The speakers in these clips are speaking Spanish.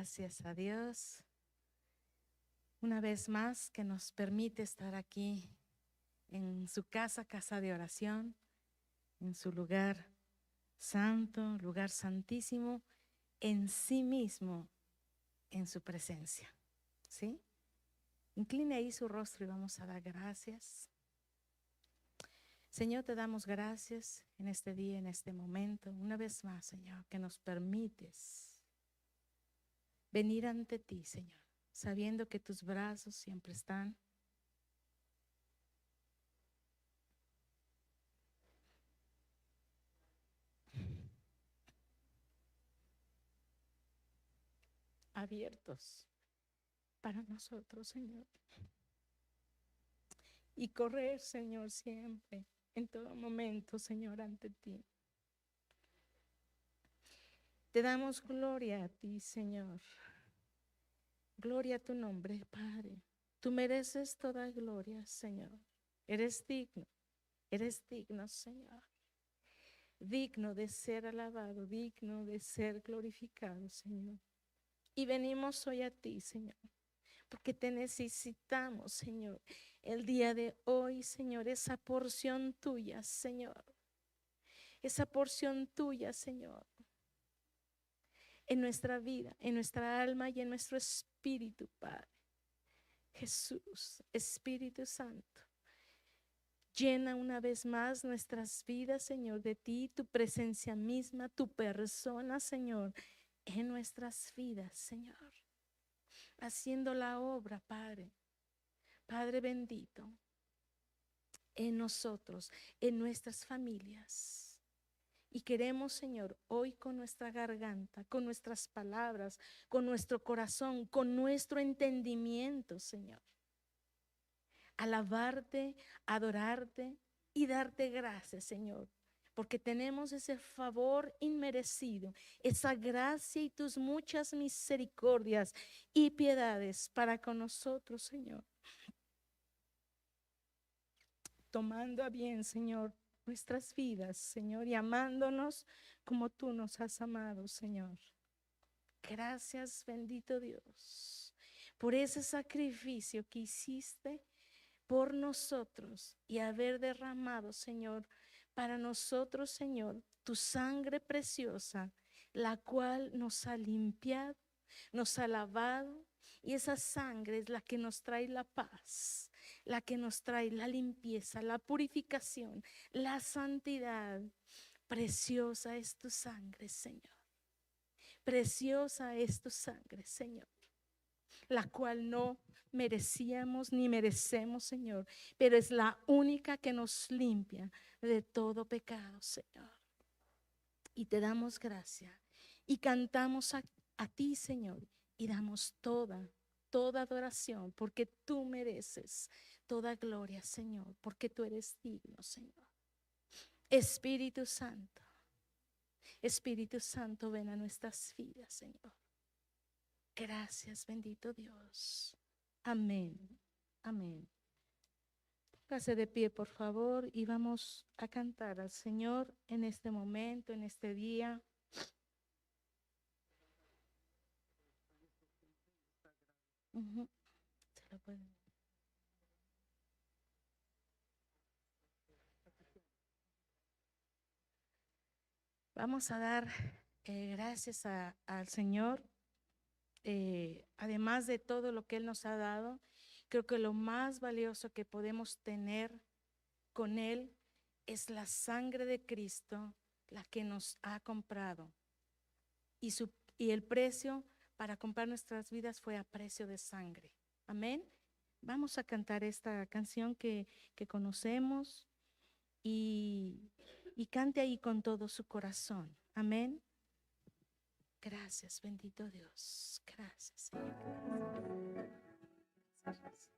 Gracias a Dios una vez más que nos permite estar aquí en su casa, casa de oración, en su lugar santo, lugar santísimo, en sí mismo, en su presencia. ¿Sí? Incline ahí su rostro y vamos a dar gracias. Señor, te damos gracias en este día, en este momento, una vez más, Señor, que nos permites venir ante ti, Señor, sabiendo que tus brazos siempre están abiertos para nosotros, Señor. Y correr, Señor, siempre, en todo momento, Señor, ante ti. Te damos gloria a ti, Señor. Gloria a tu nombre, Padre. Tú mereces toda gloria, Señor. Eres digno, Señor. Digno de ser alabado, digno de ser glorificado, Señor. Y venimos hoy a ti, Señor, porque te necesitamos, Señor. El día de hoy, Señor, esa porción tuya, Señor. Esa porción tuya, Señor, en nuestra vida, en nuestra alma y en nuestro espíritu, Padre. Jesús, Espíritu Santo, llena una vez más nuestras vidas, Señor, de ti, tu presencia misma, tu persona, Señor, en nuestras vidas, Señor, haciendo la obra, Padre. Padre bendito, en nosotros, en nuestras familias. Y queremos, Señor, hoy con nuestra garganta, con nuestras palabras, con nuestro corazón, con nuestro entendimiento, Señor, alabarte, adorarte y darte gracias, Señor, porque tenemos ese favor inmerecido, esa gracia y tus muchas misericordias y piedades para con nosotros, Señor. Tomando a bien, Señor, nuestras vidas, Señor, y amándonos como tú nos has amado, Señor. Gracias, bendito Dios, por ese sacrificio que hiciste por nosotros y haber derramado, Señor, para nosotros, Señor, tu sangre preciosa, la cual nos ha limpiado, nos ha lavado, y esa sangre es la que nos trae la paz, la que nos trae la limpieza, la purificación, la santidad. Preciosa es tu sangre, Señor. Preciosa es tu sangre, Señor, la cual no merecíamos ni merecemos, Señor, pero es la única que nos limpia de todo pecado, Señor. Y te damos gracia y cantamos a ti, Señor, y damos toda adoración, porque tú mereces toda gloria, Señor, porque tú eres digno, Señor. Espíritu Santo, Espíritu Santo, ven a nuestras vidas, Señor. Gracias, bendito Dios. Amén. Amén. Póngase de pie, por favor, y vamos a cantar al Señor en este momento, en este día. Ujú. Se lo pueden. Vamos a dar gracias al Señor, además de todo lo que Él nos ha dado. Creo que lo más valioso que podemos tener con Él es la sangre de Cristo, la que nos ha comprado. Y el precio para comprar nuestras vidas fue a precio de sangre. Amén. Vamos a cantar esta canción que conocemos y cante ahí con todo su corazón. Amén. Gracias, bendito Dios. Gracias, Señor. Gracias.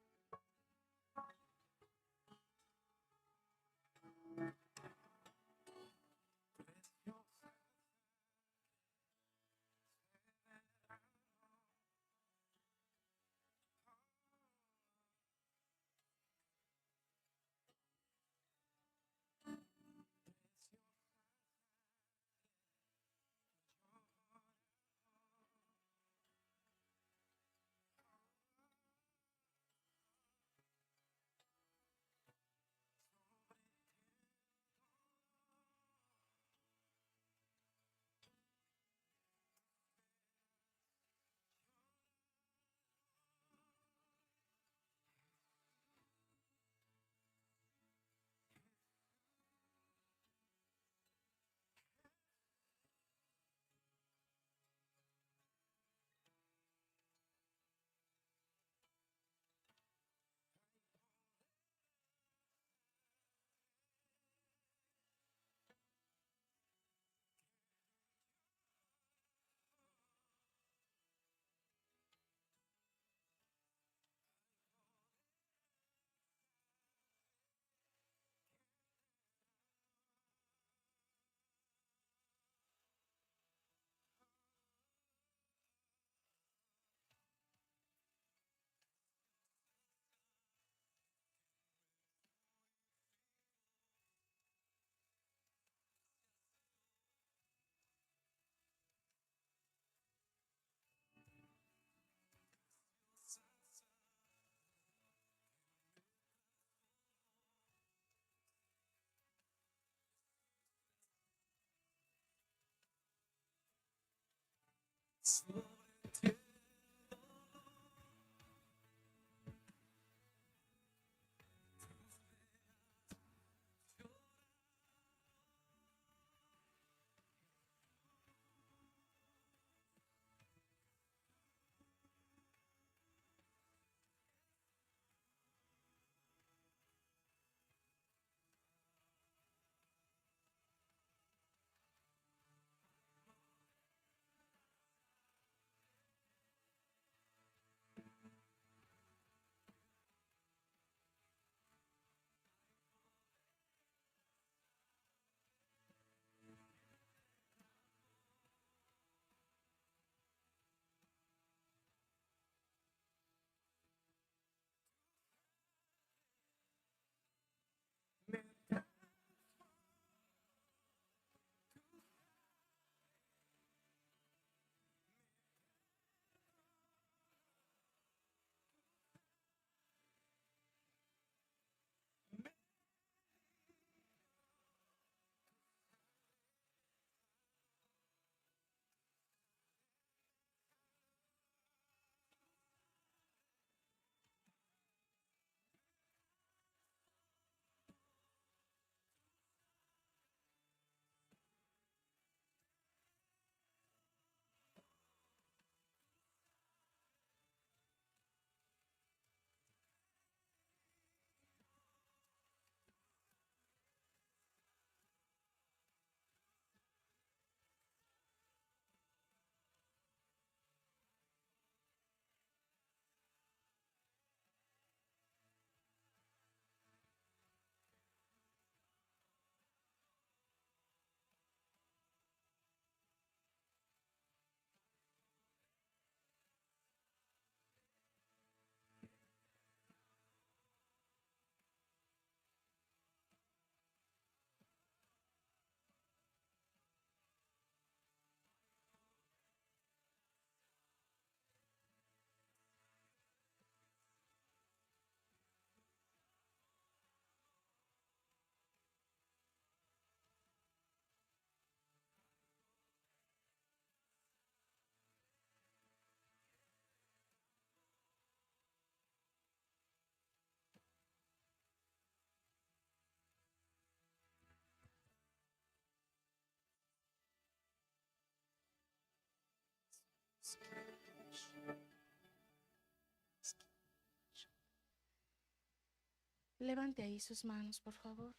Levante ahí sus manos, por favor.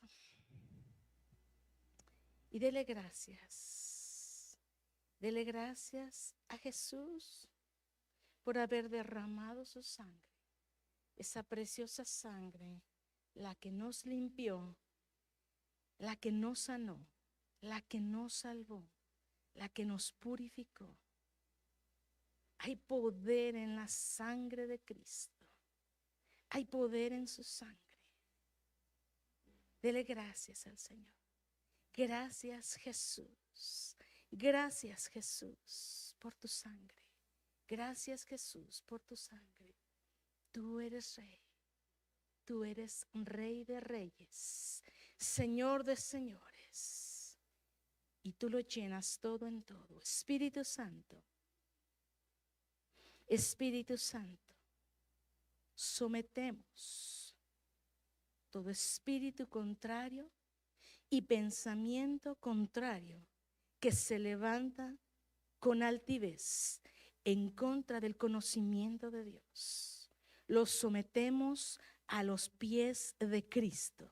Y dele gracias. Dele gracias a Jesús por haber derramado su sangre. Esa preciosa sangre, la que nos limpió, la que nos sanó, la que nos salvó, la que nos purificó. Hay poder en la sangre de Cristo. Hay poder en su sangre. Dele gracias al Señor. Gracias, Jesús. Gracias, Jesús, por tu sangre. Gracias, Jesús, por tu sangre. Tú eres Rey. Tú eres Rey de reyes, Señor de señores. Y tú lo llenas todo en todo. Espíritu Santo. Espíritu Santo. Sometemos todo espíritu contrario y pensamiento contrario que se levanta con altivez en contra del conocimiento de Dios. Los sometemos a los pies de Cristo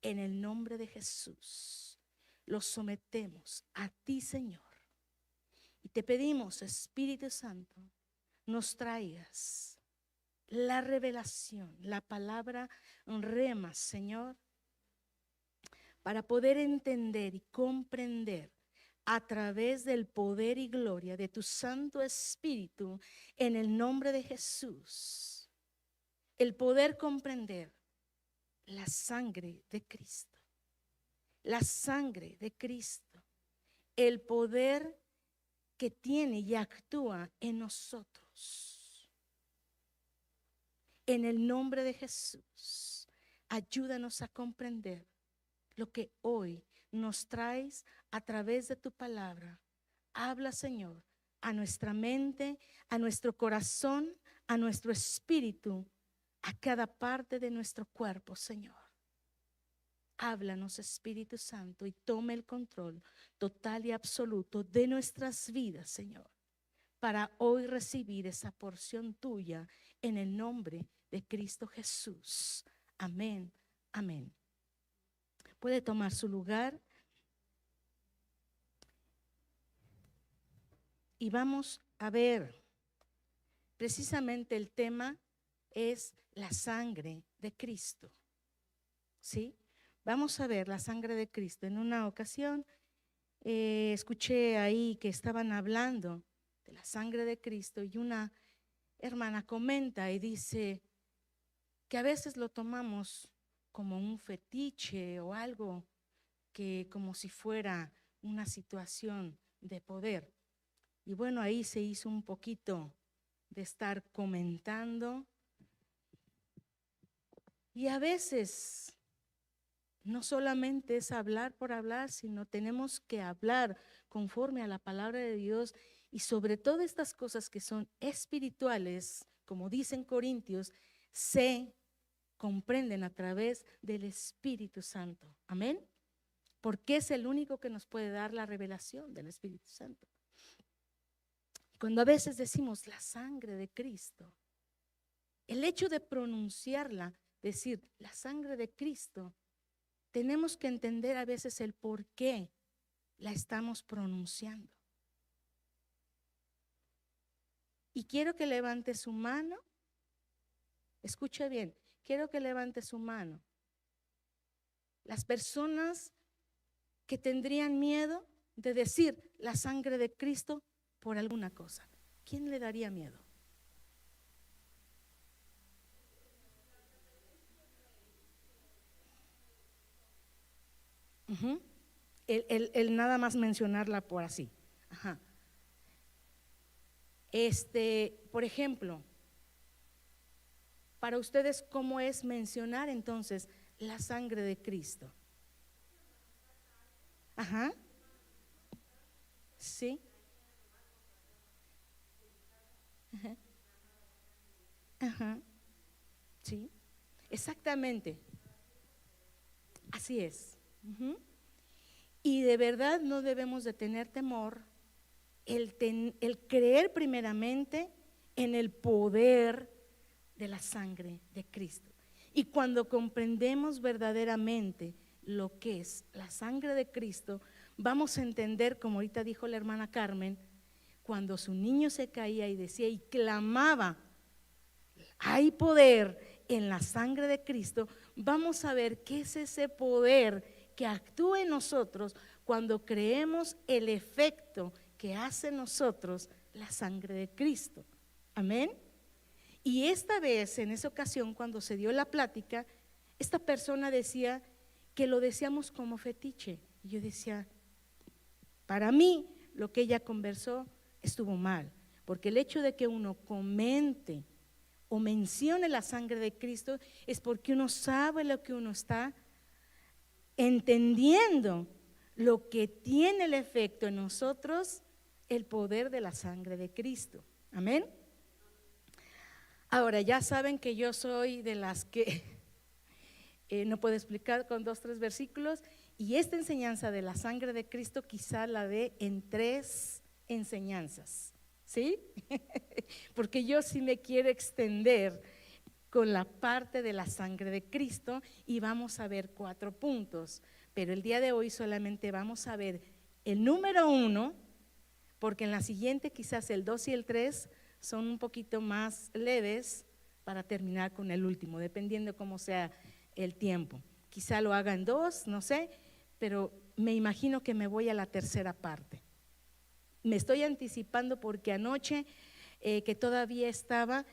en el nombre de Jesús. Los sometemos a ti, Señor. Y te pedimos, Espíritu Santo, nos traigas la revelación, la palabra rema, Señor, para poder entender y comprender a través del poder y gloria de tu Santo Espíritu en el nombre de Jesús, el poder comprender la sangre de Cristo, la sangre de Cristo, el poder que tiene y actúa en nosotros. En el nombre de Jesús, ayúdanos a comprender lo que hoy nos traes a través de tu palabra. Habla, Señor, a nuestra mente, a nuestro corazón, a nuestro espíritu, a cada parte de nuestro cuerpo, Señor. Háblanos, Espíritu Santo, y tome el control total y absoluto de nuestras vidas, Señor, para hoy recibir esa porción tuya en el nombre de Cristo Jesús. Amén, amén. Puede tomar su lugar y vamos a ver, precisamente el tema es la sangre de Cristo, ¿sí? Vamos a ver la sangre de Cristo. En una ocasión escuché ahí que estaban hablando de la sangre de Cristo y una hermana comenta y dice que a veces lo tomamos como un fetiche o algo que como si fuera una situación de poder. Y bueno, ahí se hizo un poquito de estar comentando. Y a veces no solamente es hablar por hablar, sino tenemos que hablar conforme a la palabra de Dios y sobre todo estas cosas que son espirituales, como dicen Corintios, se comprenden a través del Espíritu Santo. Amén. Porque es el único que nos puede dar la revelación del Espíritu Santo. Cuando a veces decimos la sangre de Cristo, el hecho de pronunciarla, decir la sangre de Cristo, tenemos que entender a veces el por qué la estamos pronunciando. Y quiero que levante su mano. Escuche bien, quiero que levante su mano. Las personas que tendrían miedo de decir la sangre de Cristo por alguna cosa. ¿Quién le daría miedo? El nada más mencionarla por así. Ajá. Por ejemplo, para ustedes, ¿cómo es mencionar entonces la sangre de Cristo? Ajá. Sí. Ajá. Ajá. Sí. Exactamente. Así es. Y de verdad no debemos de tener temor el creer primeramente en el poder de la sangre de Cristo. Y cuando comprendemos verdaderamente lo que es la sangre de Cristo, vamos a entender, como ahorita dijo la hermana Carmen, cuando su niño se caía y decía y clamaba, hay poder en la sangre de Cristo, vamos a ver qué es ese poder que actúa en nosotros cuando creemos el efecto que hace en nosotros la sangre de Cristo. Amén. Y esta vez, en esa ocasión, cuando se dio la plática, esta persona decía que lo decíamos como fetiche. Y yo decía, para mí, lo que ella conversó estuvo mal, porque el hecho de que uno comente o mencione la sangre de Cristo es porque uno sabe lo que uno está entendiendo, lo que tiene el efecto en nosotros, el poder de la sangre de Cristo. Amén. Ahora ya saben que yo soy de las que no puedo explicar con 2, 3 versículos, y esta enseñanza de la sangre de Cristo quizá la dé en 3 enseñanzas, ¿sí? Porque yo sí me quiero extender con la parte de la sangre de Cristo y vamos a ver 4 puntos, pero el día de hoy solamente vamos a ver el número 1, porque en la siguiente quizás el 2 y el 3 son un poquito más leves para terminar con el último, dependiendo cómo sea el tiempo. Quizá lo haga en 2, no sé, pero me imagino que me voy a la tercera parte. Me estoy anticipando porque anoche que todavía estaba,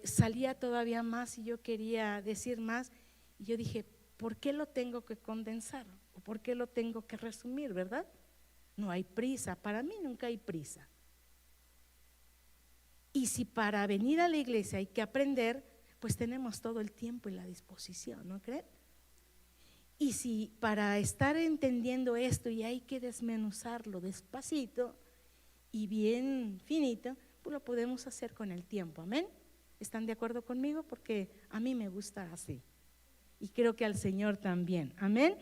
salía todavía más y yo quería decir más y yo dije, ¿por qué lo tengo que condensar? ¿O por qué lo tengo que resumir, verdad? No hay prisa, para mí nunca hay prisa. Y si para venir a la iglesia hay que aprender, pues tenemos todo el tiempo y la disposición, ¿no creen? Y si para estar entendiendo esto y hay que desmenuzarlo despacito, y bien finito, pues lo podemos hacer con el tiempo. Amén. ¿Están de acuerdo conmigo? Porque a mí me gusta así y creo que al Señor también. Amén.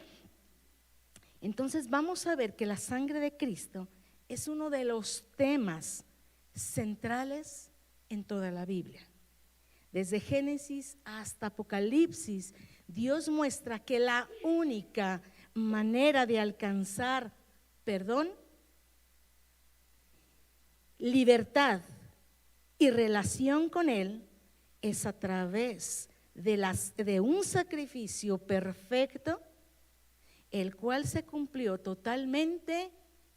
Entonces vamos a ver que la sangre de Cristo es uno de los temas centrales en toda la Biblia. Desde Génesis hasta Apocalipsis, Dios muestra que la única manera de alcanzar perdón, libertad y relación con Él es a través de un sacrificio perfecto, el cual se cumplió totalmente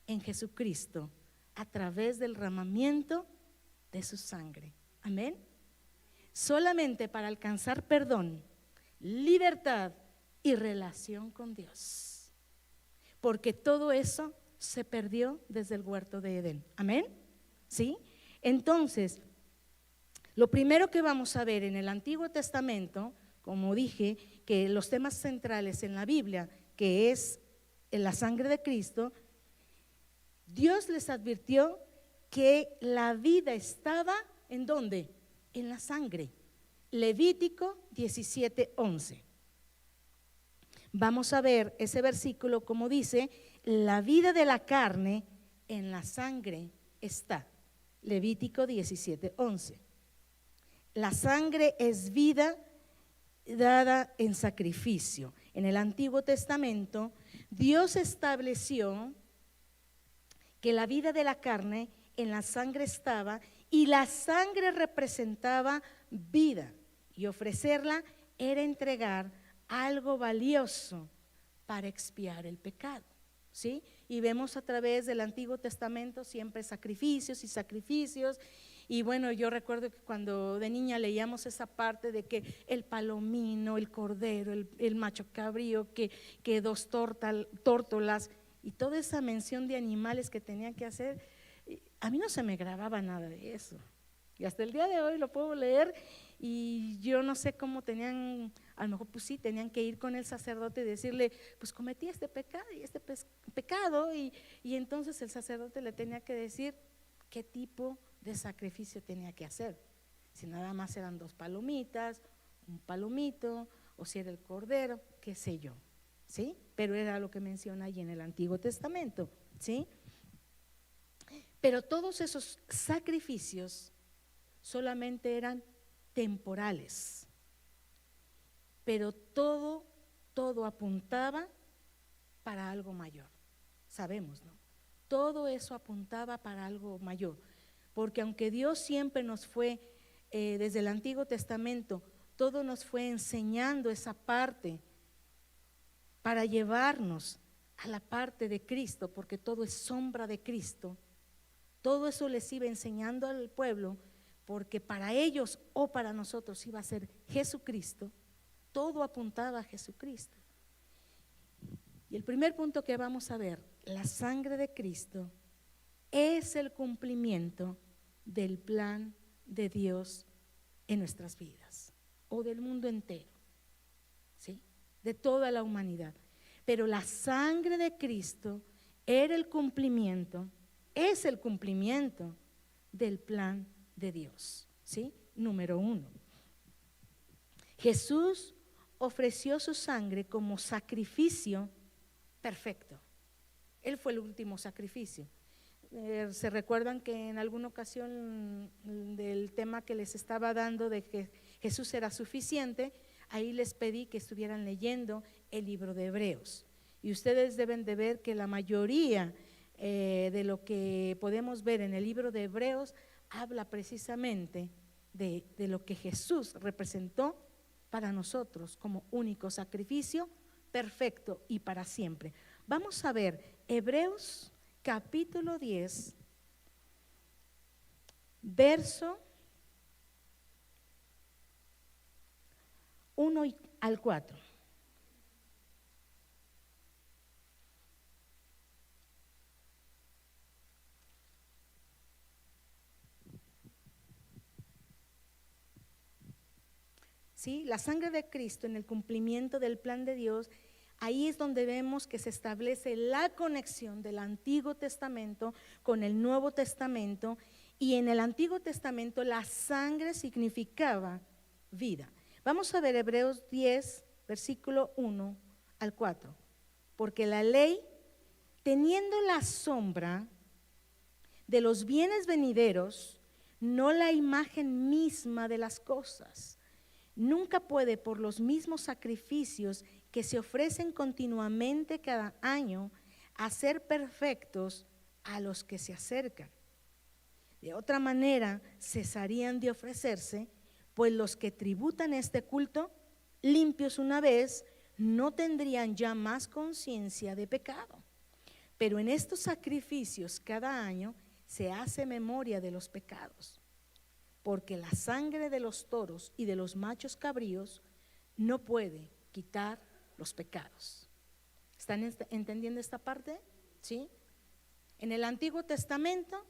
en Jesucristo a través del derramamiento de su sangre. Amén. Solamente para alcanzar perdón, libertad y relación con Dios, porque todo eso se perdió desde el huerto de Edén. Amén. ¿Sí? Entonces, lo primero que vamos a ver en el Antiguo Testamento, como dije, que los temas centrales en la Biblia, que es la sangre de Cristo, Dios les advirtió que la vida estaba ¿en dónde? En la sangre. Levítico 17:11. Vamos a ver ese versículo como dice: la vida de la carne en la sangre está. Levítico 17:11. La sangre es vida dada en sacrificio. En el Antiguo Testamento, Dios estableció que la vida de la carne en la sangre estaba, y la sangre representaba vida, y ofrecerla era entregar algo valioso para expiar el pecado. ¿Sí? Y vemos a través del Antiguo Testamento siempre sacrificios y sacrificios. Y bueno, yo recuerdo que cuando de niña leíamos esa parte de que el palomino, el cordero, el macho cabrío, que dos tórtolas y toda esa mención de animales que tenían que hacer, a mí no se me grababa nada de eso. Y hasta el día de hoy lo puedo leer y yo no sé cómo tenían, a lo mejor pues sí, tenían que ir con el sacerdote y decirle, pues cometí este pecado y este pecado, y entonces el sacerdote le tenía que decir qué tipo de sacrificio tenía que hacer. Si nada más eran dos palomitas, un palomito, o si era el cordero, qué sé yo, ¿sí? Pero era lo que menciona ahí en el Antiguo Testamento, ¿sí? Pero todos esos sacrificios solamente eran temporales, pero todo apuntaba para algo mayor. Sabemos, ¿no? Todo eso apuntaba para algo mayor, porque aunque Dios siempre nos fue, desde el Antiguo Testamento, todo nos fue enseñando esa parte para llevarnos a la parte de Cristo, porque todo es sombra de Cristo. Todo eso les iba enseñando al pueblo, porque para ellos o para nosotros iba a ser Jesucristo. Todo apuntaba a Jesucristo. Y el primer punto que vamos a ver, la sangre de Cristo es el cumplimiento del plan de Dios en nuestras vidas, o del mundo entero, ¿sí? De toda la humanidad. Pero la sangre de Cristo era el cumplimiento, es el cumplimiento del plan de Dios, ¿sí? Número 1. Jesús ofreció su sangre como sacrificio perfecto. Él fue el último sacrificio. ¿Se recuerdan que en alguna ocasión del tema que les estaba dando de que Jesús era suficiente? Ahí les pedí que estuvieran leyendo el libro de Hebreos. Y ustedes deben de ver que la mayoría de lo que podemos ver en el libro de Hebreos habla precisamente de lo que Jesús representó para nosotros como único sacrificio perfecto y para siempre. Vamos a ver Hebreos capítulo 10, verso 1 al 4. ¿Sí? La sangre de Cristo en el cumplimiento del plan de Dios Ahí es donde vemos que se establece la conexión del Antiguo Testamento con el Nuevo Testamento. Y en el Antiguo Testamento la sangre significaba vida. Vamos a ver Hebreos 10, versículo 1 al 4. Porque la ley, teniendo la sombra de los bienes venideros, no la imagen misma de las cosas, nunca puede por los mismos sacrificios que se ofrecen continuamente cada año hacer perfectos a los que se acercan. De otra manera cesarían de ofrecerse, pues los que tributan este culto, limpios una vez, no tendrían ya más conciencia de pecado. Pero en estos sacrificios cada año se hace memoria de los pecados, porque la sangre de los toros y de los machos cabríos no puede quitar los pecados. ¿Están entendiendo esta parte? ¿Sí? En el Antiguo Testamento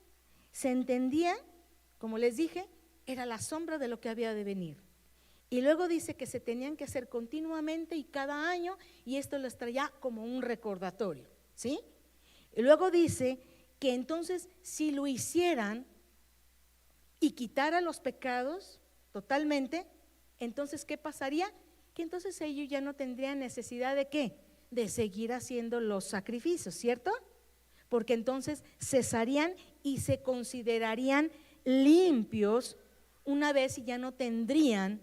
se entendía, como les dije, era la sombra de lo que había de venir. Y luego dice que se tenían que hacer continuamente y cada año, y esto les traía como un recordatorio, ¿sí? Y luego dice que entonces si lo hicieran y quitara los pecados totalmente, entonces ¿qué pasaría? Que entonces ellos ya no tendrían necesidad de ¿qué? De seguir haciendo los sacrificios, ¿cierto? Porque entonces cesarían y se considerarían limpios una vez y ya no tendrían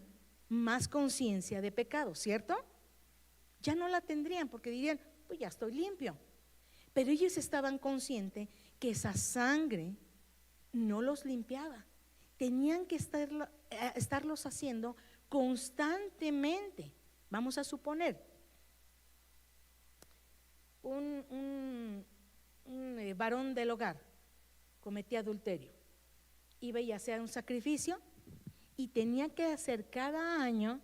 más conciencia de pecado, ¿cierto? Ya no la tendrían porque dirían, pues ya estoy limpio. Pero ellos estaban conscientes que esa sangre no los limpiaba. Tenían que estarlos haciendo constantemente. Vamos a suponer un varón del hogar cometía adulterio, iba y hacía un sacrificio y tenía que hacer cada año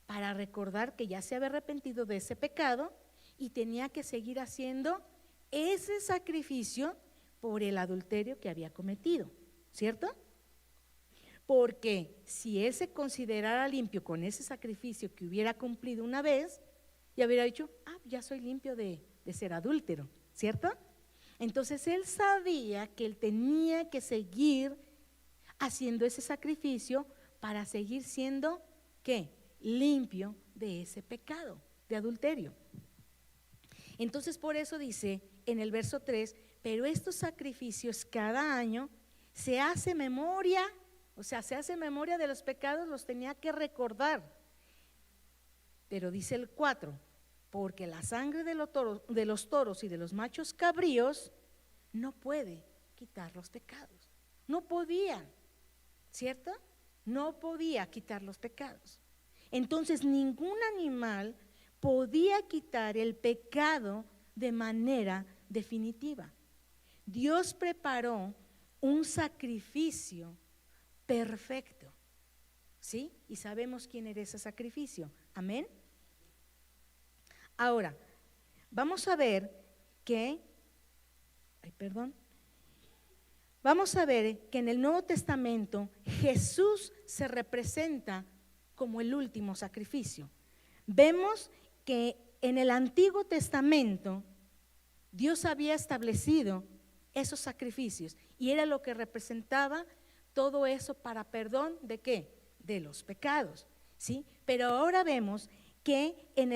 para recordar que ya se había arrepentido de ese pecado y tenía que seguir haciendo ese sacrificio por el adulterio que había cometido, ¿cierto? Porque si él se considerara limpio con ese sacrificio que hubiera cumplido una vez, ya hubiera dicho, ya soy limpio de ser adúltero, ¿cierto? Entonces él sabía que él tenía que seguir haciendo ese sacrificio para seguir siendo, ¿qué? Limpio de ese pecado de adulterio. Entonces por eso dice en el verso 3, pero estos sacrificios cada año se hace memoria, o sea, se hace memoria de los pecados, los tenía que recordar. Pero dice el 4, porque la sangre de los toros y de los machos cabríos no puede quitar los pecados. No podían, ¿cierto? No podía quitar los pecados. Entonces ningún animal podía quitar el pecado de manera definitiva. Dios preparó un sacrificio perfecto, ¿sí? Y sabemos quién era ese sacrificio. Amén. Ahora, vamos a ver que, vamos a ver que en el Nuevo Testamento Jesús se representa como el último sacrificio. Vemos que en el Antiguo Testamento Dios había establecido esos sacrificios y era lo que representaba todo eso para perdón de ¿qué? De los pecados, ¿sí? Pero ahora vemos que en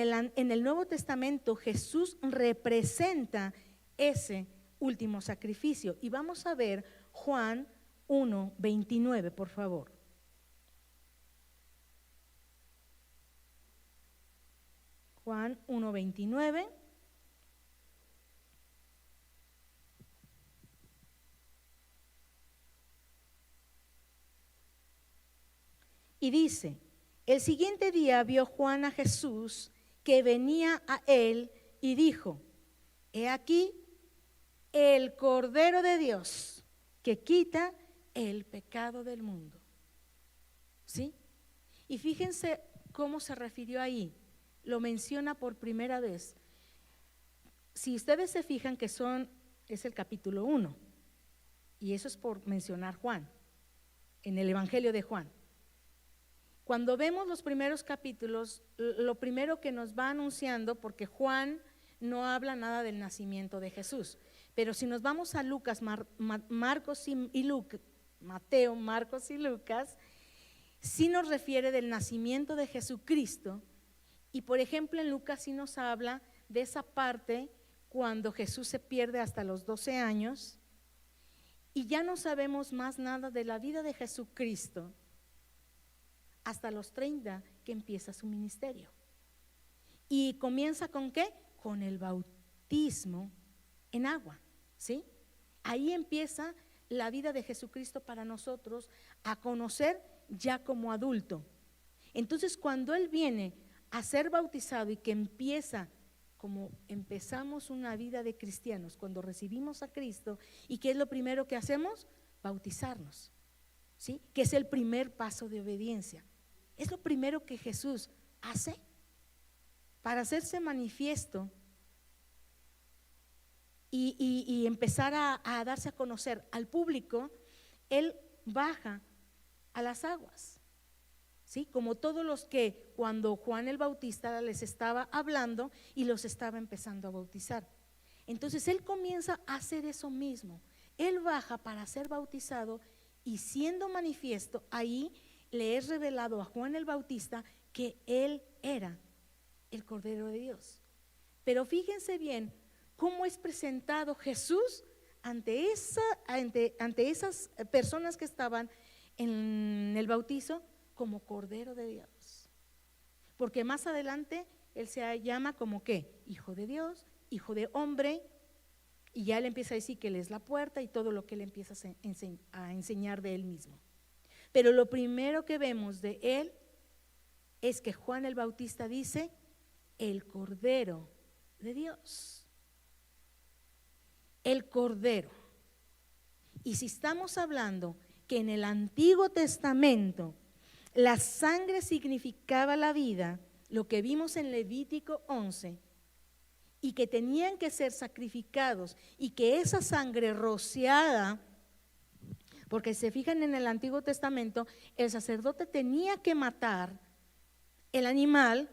el Nuevo Testamento Jesús representa ese último sacrificio. Y vamos a ver Juan 1:29, por favor. Juan 1:29. Y dice, el siguiente día vio Juan a Jesús que venía a él y dijo, he aquí el Cordero de Dios que quita el pecado del mundo. ¿Sí? Y fíjense cómo se refirió ahí, lo menciona por primera vez. Si ustedes se fijan que es el capítulo 1, y eso es por mencionar Juan, en el Evangelio de Juan. Cuando vemos los primeros capítulos, lo primero que nos va anunciando, porque Juan no habla nada del nacimiento de Jesús, pero si nos vamos a Lucas, Marcos y Lucas, Mateo, Marcos y Lucas, sí nos refiere del nacimiento de Jesucristo. Y por ejemplo en Lucas sí nos habla de esa parte cuando Jesús se pierde hasta los 12 años y ya no sabemos más nada de la vida de Jesucristo hasta los 30 que empieza su ministerio. ¿Y comienza con qué? Con el bautismo en agua, ¿sí? Ahí empieza la vida de Jesucristo para nosotros a conocer ya como adulto. Entonces cuando Él viene a ser bautizado y que empieza como empezamos una vida de cristianos, cuando recibimos a Cristo, ¿y qué es lo primero que hacemos? Bautizarnos, ¿sí? Que es el primer paso de obediencia. Es lo primero que Jesús hace para hacerse manifiesto y empezar a darse a conocer al público. Él baja a las aguas, ¿sí? Como todos los que cuando Juan el Bautista les estaba hablando y los estaba empezando a bautizar. Entonces Él comienza a hacer eso mismo. Él baja para ser bautizado y siendo manifiesto, ahí le es revelado a Juan el Bautista que Él era el Cordero de Dios. Pero fíjense bien cómo es presentado Jesús ante esas personas que estaban en el bautizo como Cordero de Dios. Porque más adelante Él se llama como ¿qué? Hijo de Dios, Hijo de hombre, y ya Él empieza a decir que Él es la puerta y todo lo que Él empieza a enseñar de Él mismo. Pero lo primero que vemos de Él es que Juan el Bautista dice el Cordero de Dios. El Cordero. Y si estamos hablando que en el Antiguo Testamento la sangre significaba la vida, lo que vimos en Levítico 11, y que tenían que ser sacrificados y que esa sangre rociada, porque se fijan en el Antiguo Testamento, el sacerdote tenía que matar el animal,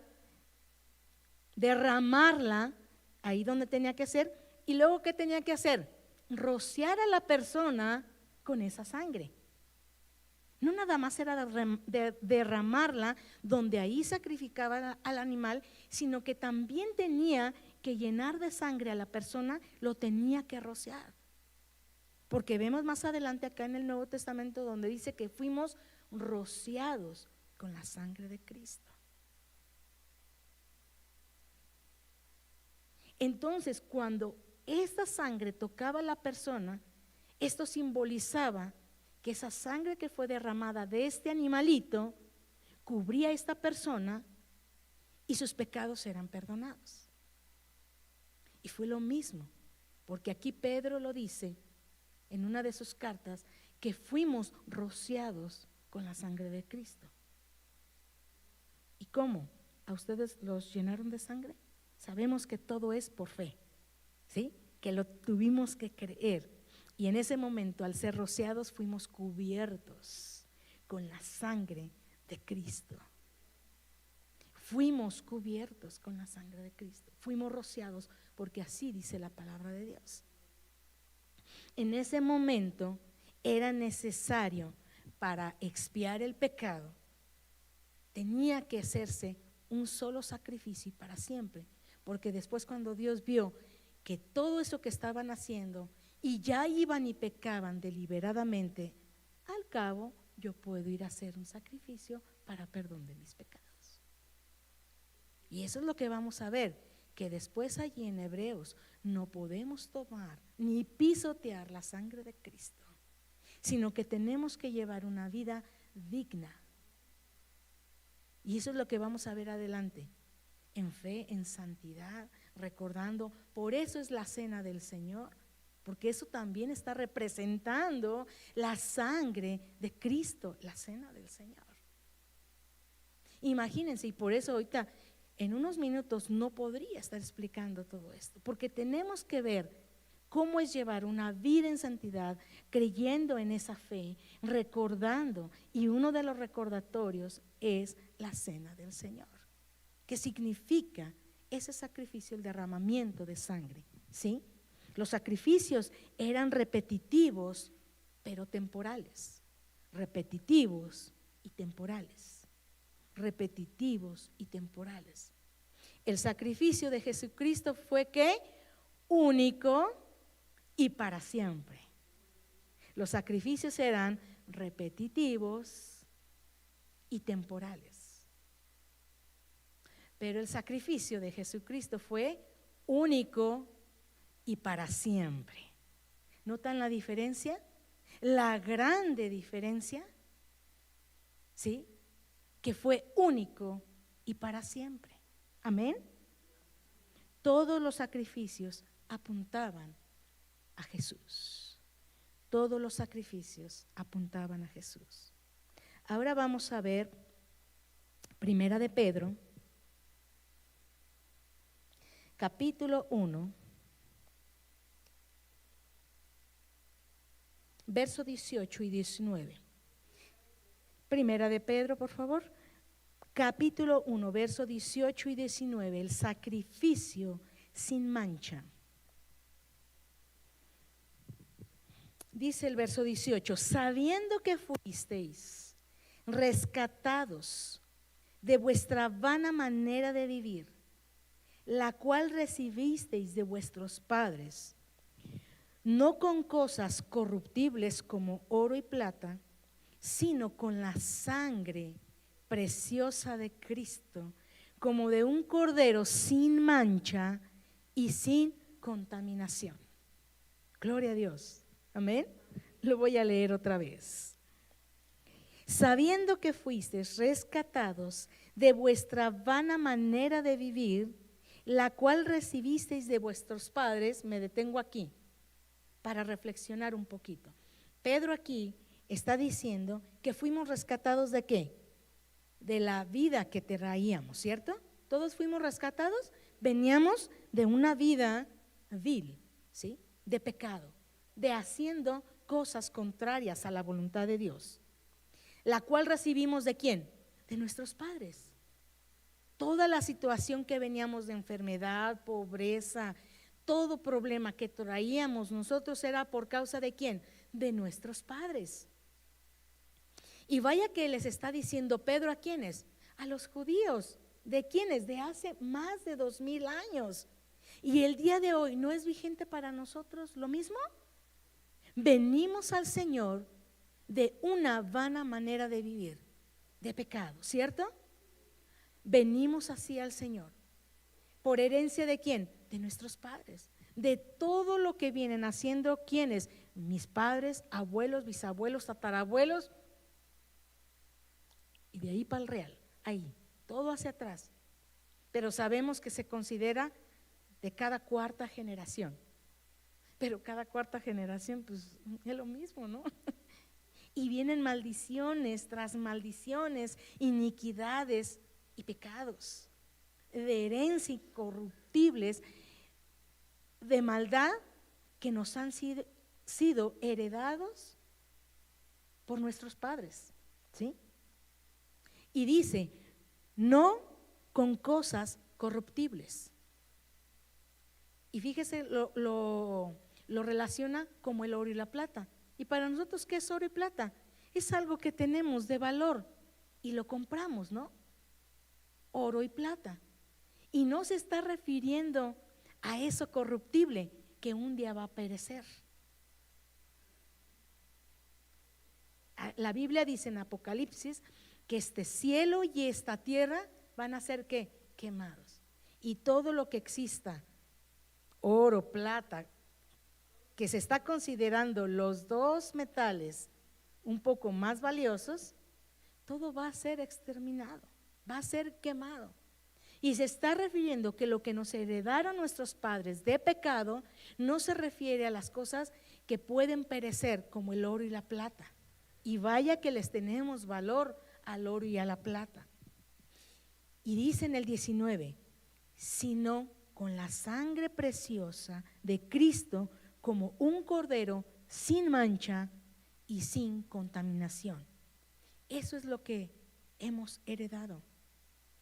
derramarla ahí donde tenía que ser, y luego ¿qué tenía que hacer? Rociar a la persona con esa sangre. No nada más era derramarla donde ahí sacrificaba al animal, sino que también tenía que llenar de sangre a la persona, lo tenía que rociar. Porque vemos más adelante acá en el Nuevo Testamento donde dice que fuimos rociados con la sangre de Cristo. Entonces, cuando esta sangre tocaba a la persona, esto simbolizaba que esa sangre que fue derramada de este animalito cubría a esta persona y sus pecados eran perdonados. Y fue lo mismo, porque aquí Pedro lo dice en una de sus cartas, que fuimos rociados con la sangre de Cristo. ¿Y cómo? ¿A ustedes los llenaron de sangre? Sabemos que todo es por fe, ¿sí? Que lo tuvimos que creer. Y en ese momento, al ser rociados, fuimos cubiertos con la sangre de Cristo. Fuimos cubiertos con la sangre de Cristo. Fuimos rociados porque así dice la palabra de Dios. En ese momento era necesario para expiar el pecado, tenía que hacerse un solo sacrificio y para siempre, porque después cuando Dios vio que todo eso que estaban haciendo y ya iban y pecaban deliberadamente, al cabo yo puedo ir a hacer un sacrificio para perdón de mis pecados. Y eso es lo que vamos a ver, que después allí en Hebreos no podemos tomar ni pisotear la sangre de Cristo, sino que tenemos que llevar una vida digna. Y eso es lo que vamos a ver adelante, en fe, en santidad, recordando. Por eso es la cena del Señor, porque eso también está representando la sangre de Cristo, la cena del Señor. Imagínense, y por eso ahorita en unos minutos no podría estar explicando todo esto, porque tenemos que ver cómo es llevar una vida en santidad, creyendo en esa fe, recordando. Y uno de los recordatorios es la cena del Señor, que significa ese sacrificio, el derramamiento de sangre, ¿sí? Los sacrificios eran repetitivos, pero temporales. Repetitivos y temporales. Repetitivos y temporales. El sacrificio de Jesucristo fue ¿qué? Único y para siempre. Los sacrificios eran repetitivos y temporales. Pero el sacrificio de Jesucristo fue único y para siempre. ¿Notan la diferencia? La grande diferencia, ¿sí? Que fue único y para siempre. Amén. Todos los sacrificios apuntaban a Jesús. Todos los sacrificios apuntaban a Jesús. Ahora vamos a ver Primera de Pedro, capítulo 1, verso 18 y 19. Primera de Pedro, por favor. Capítulo 1, verso 18 y 19. El sacrificio sin mancha. Dice el verso 18: sabiendo que fuisteis rescatados de vuestra vana manera de vivir, la cual recibisteis de vuestros padres, no con cosas corruptibles como oro y plata, sino con la sangre preciosa de Cristo, como de un cordero sin mancha y sin contaminación. Gloria a Dios. Amén. Lo voy a leer otra vez. Sabiendo que fuisteis rescatados de vuestra vana manera de vivir, la cual recibisteis de vuestros padres. Me detengo aquí para reflexionar un poquito. Pedro aquí está diciendo que fuimos rescatados ¿de qué? De la vida que traíamos, ¿cierto? Todos fuimos rescatados, veníamos de una vida vil, ¿sí? De pecado, de haciendo cosas contrarias a la voluntad de Dios, la cual recibimos ¿de quién? De nuestros padres. Toda la situación que veníamos de enfermedad, pobreza, todo problema que traíamos nosotros era por causa ¿de quién? De nuestros padres. Y vaya que les está diciendo Pedro ¿a quiénes? A los judíos. ¿De quiénes? De hace más de 2000 años. Y el día de hoy ¿no es vigente para nosotros lo mismo? Venimos al Señor de una vana manera de vivir, de pecado, ¿cierto? Venimos así al Señor. ¿Por herencia de quién? De nuestros padres. De todo lo que vienen haciendo, ¿quiénes? Mis padres, abuelos, bisabuelos, tatarabuelos. Y de ahí para el real, ahí, todo hacia atrás. Pero sabemos que se considera de cada cuarta generación. Pero cada cuarta generación, pues es lo mismo, ¿no? Y vienen maldiciones tras maldiciones, iniquidades y pecados, de herencia incorruptibles, de maldad que nos han sido heredados por nuestros padres, ¿sí? Y dice, no con cosas corruptibles. Y fíjese, lo relaciona como el oro y la plata. Y para nosotros, ¿qué es oro y plata? Es algo que tenemos de valor y lo compramos, ¿no? Oro y plata. Y no se está refiriendo a eso corruptible que un día va a perecer. La Biblia dice en Apocalipsis que este cielo y esta tierra van a ser ¿qué? Quemados. Y todo lo que exista, oro, plata, que se está considerando los dos metales un poco más valiosos, todo va a ser exterminado, va a ser quemado. Y se está refiriendo que lo que nos heredaron nuestros padres de pecado no se refiere a las cosas que pueden perecer como el oro y la plata. Y vaya que les tenemos valor al oro y a la plata. Y dice en el 19, sino con la sangre preciosa de Cristo, como un cordero sin mancha y sin contaminación. Eso es lo que hemos heredado.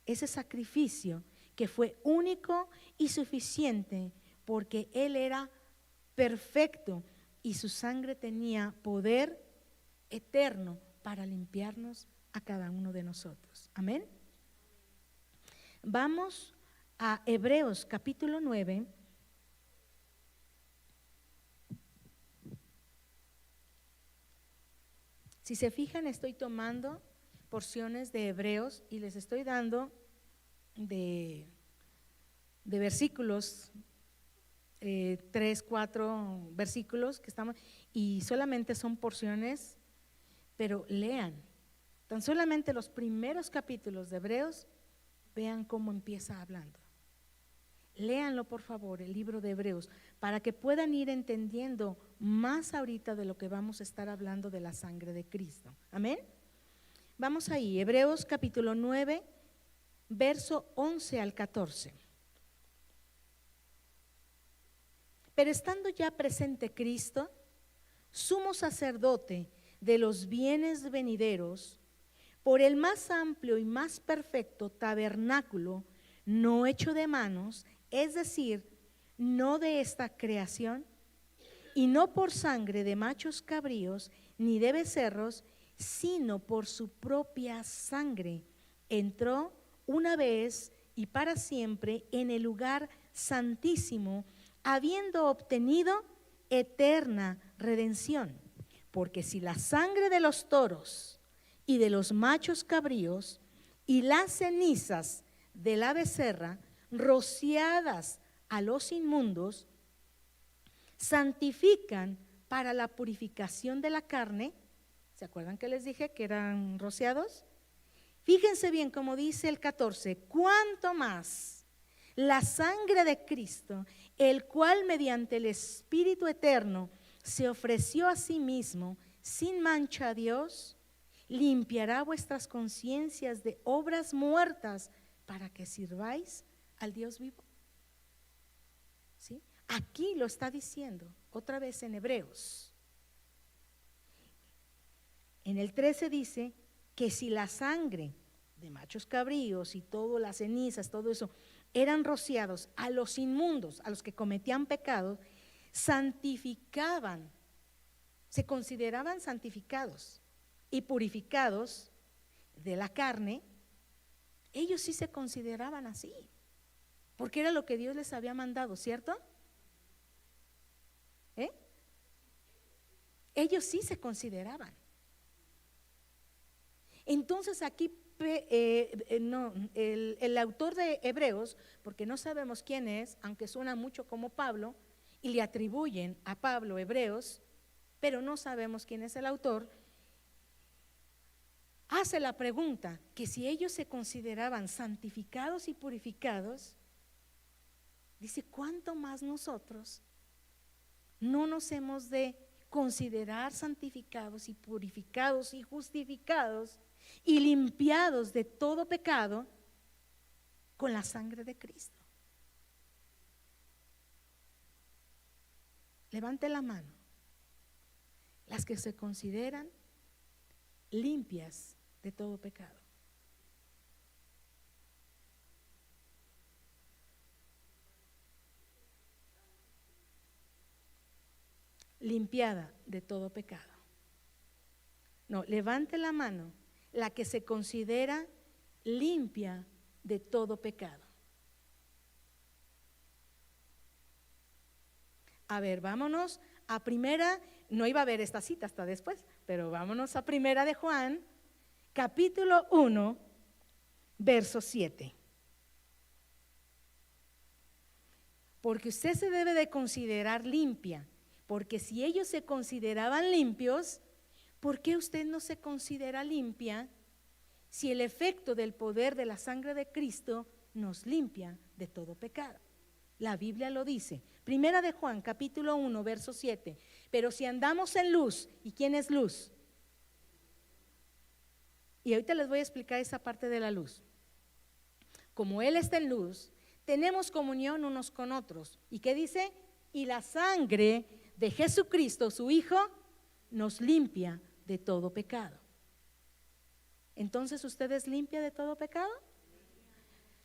Ese sacrificio que fue único y suficiente porque Él era perfecto y su sangre tenía poder eterno para limpiarnos a cada uno de nosotros. Amén. Vamos a Hebreos capítulo 9. Si se fijan, estoy tomando porciones de Hebreos y les estoy dando de versículos, 3, 4 versículos que estamos, y solamente son porciones, pero lean tan solamente los primeros capítulos de Hebreos, vean cómo empieza hablando. Léanlo por favor, el libro de Hebreos, para que puedan ir entendiendo más ahorita de lo que vamos a estar hablando de la sangre de Cristo. Amén. Vamos ahí, Hebreos capítulo 9, verso 11 al 14. Pero estando ya presente Cristo, sumo sacerdote de los bienes venideros, por el más amplio y más perfecto tabernáculo, no hecho de manos, es decir, no de esta creación, y no por sangre de machos cabríos ni de becerros, sino por su propia sangre, entró una vez y para siempre en el lugar santísimo, habiendo obtenido eterna redención. Porque si la sangre de los toros y de los machos cabríos y las cenizas de la becerra, rociadas a los inmundos, santifican para la purificación de la carne. ¿Se acuerdan que les dije que eran rociados? Fíjense bien como dice el 14, cuánto más la sangre de Cristo, el cual mediante el Espíritu eterno se ofreció a sí mismo sin mancha a Dios, limpiará vuestras conciencias de obras muertas para que sirváis al Dios vivo. ¿Sí? Aquí lo está diciendo otra vez en Hebreos. En el 13 dice que si la sangre de machos cabríos y todas las cenizas, todo eso, eran rociados a los inmundos, a los que cometían pecados, santificaban, se consideraban santificados y purificados de la carne. Ellos sí se consideraban así, porque era lo que Dios les había mandado, ¿cierto? Ellos sí se consideraban. Entonces aquí el autor de Hebreos, porque no sabemos quién es, aunque suena mucho como Pablo, y le atribuyen a Pablo Hebreos, pero no sabemos quién es el autor, hace la pregunta que si ellos se consideraban santificados y purificados, dice, ¿cuánto más nosotros no nos hemos de considerar santificados y purificados y justificados y limpiados de todo pecado con la sangre de Cristo? Levante la mano las que se consideran limpias de todo pecado. Limpiada de todo pecado. No, levante la mano la que se considera limpia de todo pecado. A ver, vámonos a primera, no iba a haber esta cita hasta después, pero vámonos a primera de Juan, capítulo 1, verso 7. Porque usted se debe de considerar limpia, porque si ellos se consideraban limpios, ¿por qué usted no se considera limpia si el efecto del poder de la sangre de Cristo nos limpia de todo pecado? La Biblia lo dice. Primera de Juan, capítulo 1, verso 7. Pero si andamos en luz, ¿y quién es luz? Y ahorita les voy a explicar esa parte de la luz. Como Él está en luz, tenemos comunión unos con otros. ¿Y qué dice? Y la sangre de Jesucristo, su Hijo, nos limpia de todo pecado. Entonces, ¿usted es limpia de todo pecado?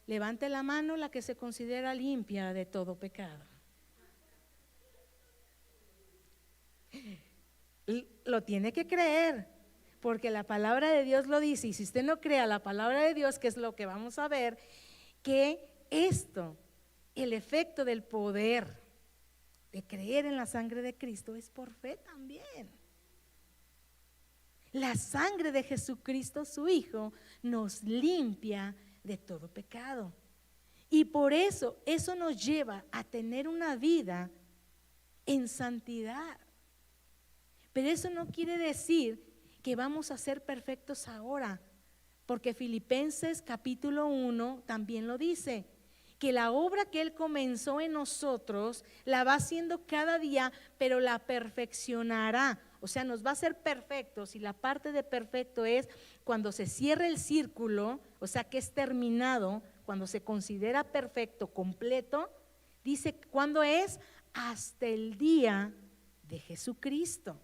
Levante la mano la que se considera limpia de todo pecado. Lo tiene que creer, porque la palabra de Dios lo dice. Y si usted no crea la palabra de Dios, que es lo que vamos a ver, que esto, el efecto del poder de creer en la sangre de Cristo es por fe también. La sangre de Jesucristo, su Hijo, nos limpia de todo pecado. Y por eso nos lleva a tener una vida en santidad. Pero eso no quiere decir que vamos a ser perfectos ahora, porque Filipenses capítulo 1 también lo dice, que la obra que Él comenzó en nosotros la va haciendo cada día, pero la perfeccionará. O sea, nos va a hacer perfectos, y la parte de perfecto es cuando se cierra el círculo, o sea que es terminado, cuando se considera perfecto, completo. Dice, ¿cuándo es? Hasta el día de Jesucristo.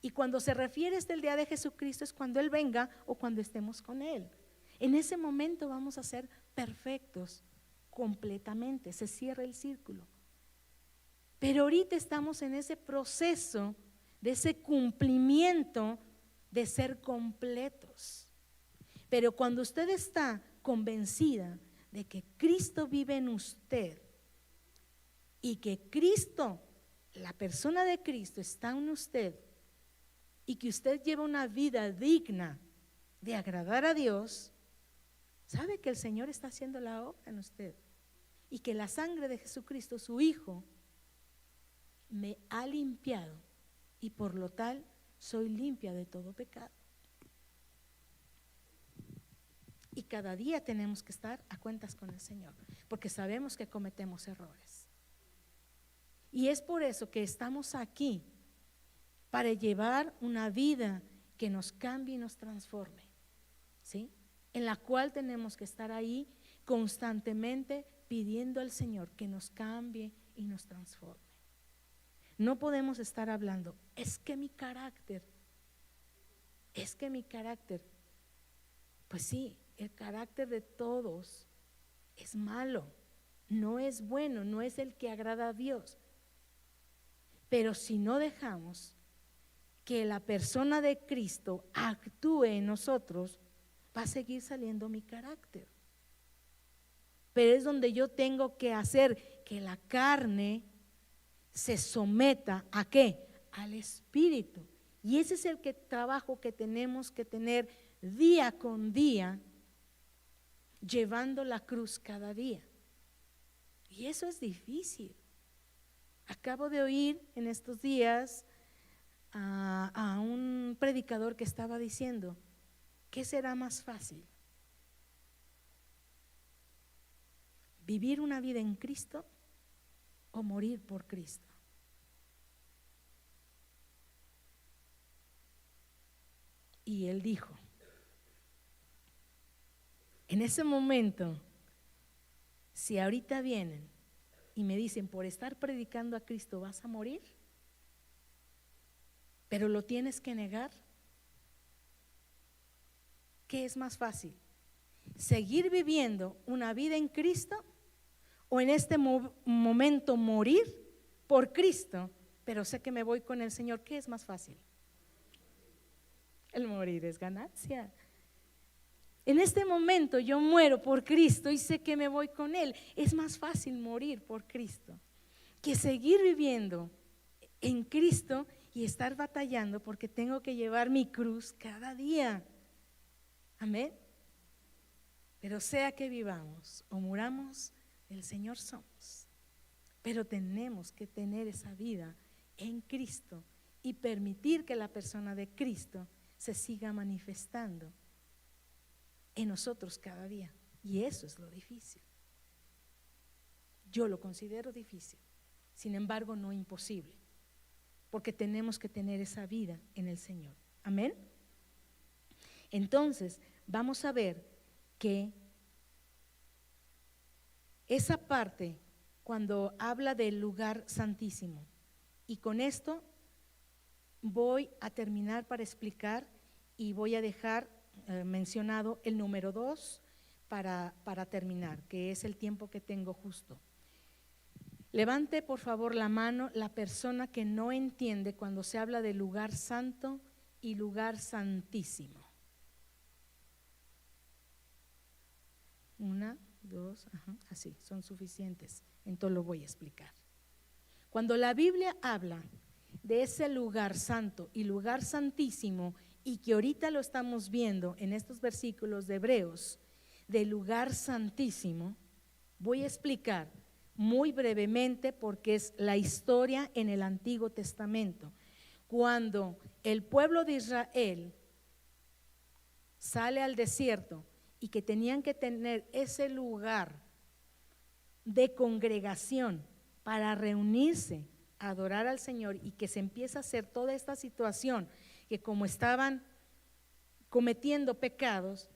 Y cuando se refiere hasta el día de Jesucristo es cuando Él venga o cuando estemos con Él. En ese momento vamos a ser perfectos completamente, se cierra el círculo. Pero ahorita estamos en ese proceso de ese cumplimiento de ser completos. Pero cuando usted está convencida de que Cristo vive en usted y que Cristo, la persona de Cristo está en usted, y que usted lleva una vida digna de agradar a Dios, sabe que el Señor está haciendo la obra en usted y que la sangre de Jesucristo, su Hijo, me ha limpiado y por lo tal soy limpia de todo pecado. Y cada día tenemos que estar a cuentas con el Señor, porque sabemos que cometemos errores. Y es por eso que estamos aquí, para llevar una vida que nos cambie y nos transforme, ¿sí? En la cual tenemos que estar ahí constantemente pidiendo al Señor que nos cambie y nos transforme. No podemos estar hablando, es que mi carácter, pues sí, el carácter de todos es malo, no es bueno, no es el que agrada a Dios. Pero si no dejamos que la persona de Cristo actúe en nosotros, va a seguir saliendo mi carácter. Pero es donde yo tengo que hacer que la carne se someta ¿a qué? Al Espíritu. Y ese es el trabajo que tenemos que tener día con día, llevando la cruz cada día. Y eso es difícil. Acabo de oír en estos días a un predicador que estaba diciendo, ¿qué será más fácil? ¿Vivir una vida en Cristo o morir por Cristo? Y él dijo, en ese momento, si ahorita vienen y me dicen, por estar predicando a Cristo vas a morir, pero lo tienes que negar, ¿qué es más fácil? ¿Seguir viviendo una vida en Cristo o en este momento morir por Cristo, pero sé que me voy con el Señor? ¿Qué es más fácil? El morir es ganancia. En este momento yo muero por Cristo y sé que me voy con Él. Es más fácil morir por Cristo que seguir viviendo en Cristo y estar batallando porque tengo que llevar mi cruz cada día. Amén. Pero sea que vivamos o muramos, el Señor somos. Pero tenemos que tener esa vida en Cristo y permitir que la persona de Cristo se siga manifestando en nosotros cada día. Y eso es lo difícil. Yo lo considero difícil, sin embargo no imposible, porque tenemos que tener esa vida en el Señor. Amén. Entonces vamos a ver que esa parte, cuando habla del lugar santísimo, Y con esto voy a terminar para explicar y voy a dejar mencionado el número 2 para terminar, que es el tiempo que tengo justo. Levante por favor la mano la persona que no entiende cuando se habla de lugar santo y lugar santísimo. 1, 2, así, son suficientes. Entonces lo voy a explicar. Cuando la Biblia habla de ese lugar santo y lugar santísimo, y que ahorita lo estamos viendo en estos versículos de Hebreos, del lugar santísimo, voy a explicar muy brevemente porque es la historia en el Antiguo Testamento. Cuando el pueblo de Israel sale al desierto y que tenían que tener ese lugar de congregación para reunirse, a adorar al Señor, y que se empieza a hacer toda esta situación, que como estaban cometiendo pecados,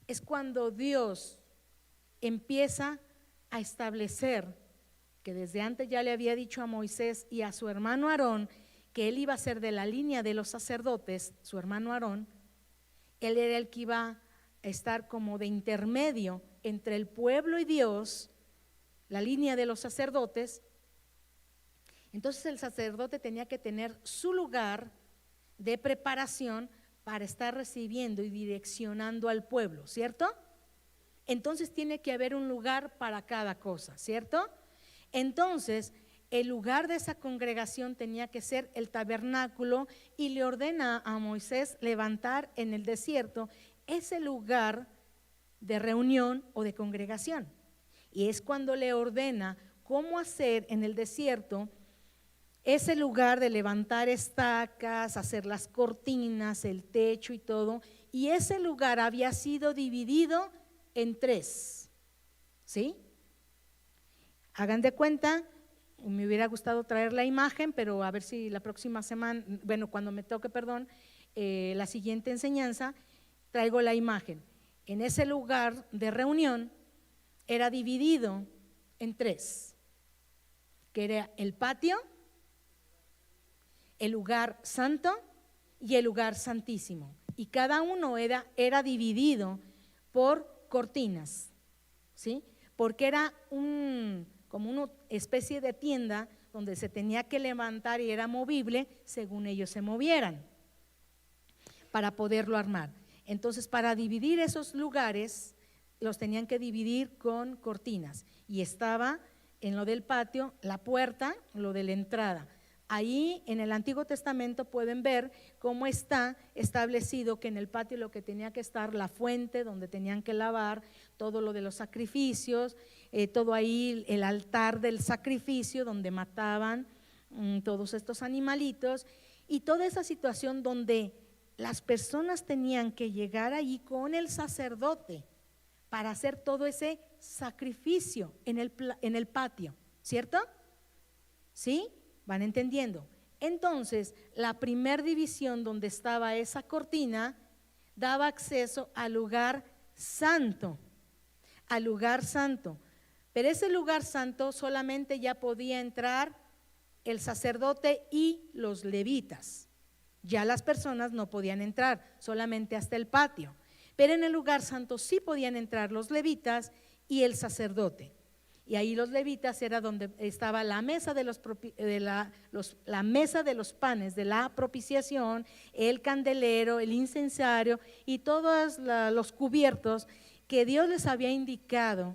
es cuando Dios empieza a establecer, que desde antes ya le había dicho a Moisés y a su hermano Aarón, que él iba a ser de la línea de los sacerdotes, su hermano Aarón, él era el que iba a estar como de intermedio entre el pueblo y Dios, la línea de los sacerdotes. Entonces el sacerdote tenía que tener su lugar de preparación para estar recibiendo y direccionando al pueblo, ¿cierto? Entonces tiene que haber un lugar para cada cosa, ¿cierto? Entonces el lugar de esa congregación tenía que ser el tabernáculo, y le ordena a Moisés levantar en el desierto ese lugar de reunión o de congregación. Y es cuando le ordena cómo hacer en el desierto ese lugar de levantar estacas, hacer las cortinas, el techo y todo. Y ese lugar había sido dividido en 3, ¿sí? Hagan de cuenta, me hubiera gustado traer la imagen, pero a ver si la próxima semana, bueno, cuando me toque, la siguiente enseñanza, traigo la imagen. En ese lugar de reunión era dividido en 3, que era el patio, el lugar santo y el lugar santísimo. Y cada uno era dividido por cortinas, ¿sí? Porque era como una especie de tienda donde se tenía que levantar y era movible según ellos se movieran para poderlo armar. Entonces, para dividir esos lugares, los tenían que dividir con cortinas. Y estaba en lo del patio la puerta, lo de la entrada. Ahí en el Antiguo Testamento pueden ver cómo está establecido que en el patio lo que tenía que estar, la fuente donde tenían que lavar, todo lo de los sacrificios, todo ahí el altar del sacrificio donde mataban todos estos animalitos, y toda esa situación donde las personas tenían que llegar allí con el sacerdote para hacer todo ese sacrificio en el patio, ¿cierto? ¿Sí? ¿Van entendiendo? Entonces, la primer división donde estaba esa cortina daba acceso al lugar santo, al lugar santo. Pero ese lugar santo solamente ya podía entrar el sacerdote y los levitas. Ya las personas no podían entrar, solamente hasta el patio. Pero en el lugar santo sí podían entrar los levitas y el sacerdote. Y ahí los levitas era donde estaba la mesa de la mesa de los panes de la propiciación, el candelero, el incensario y todos los cubiertos que Dios les había indicado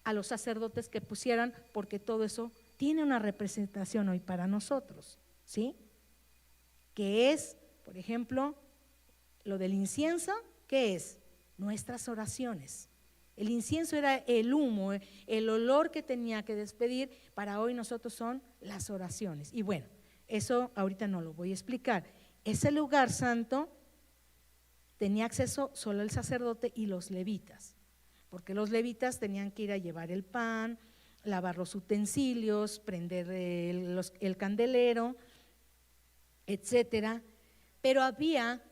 a los sacerdotes que pusieran, porque todo eso tiene una representación hoy para nosotros, ¿sí? Que es, por ejemplo, lo del incienso, ¿qué es? Nuestras oraciones. El incienso era el humo, el olor que tenía que despedir. Para hoy nosotros son las oraciones. Y bueno, eso ahorita no lo voy a explicar. Ese lugar santo tenía acceso solo el sacerdote y los levitas, porque los levitas tenían que ir a llevar el pan, lavar los utensilios, prender el candelero, etcétera. Pero había,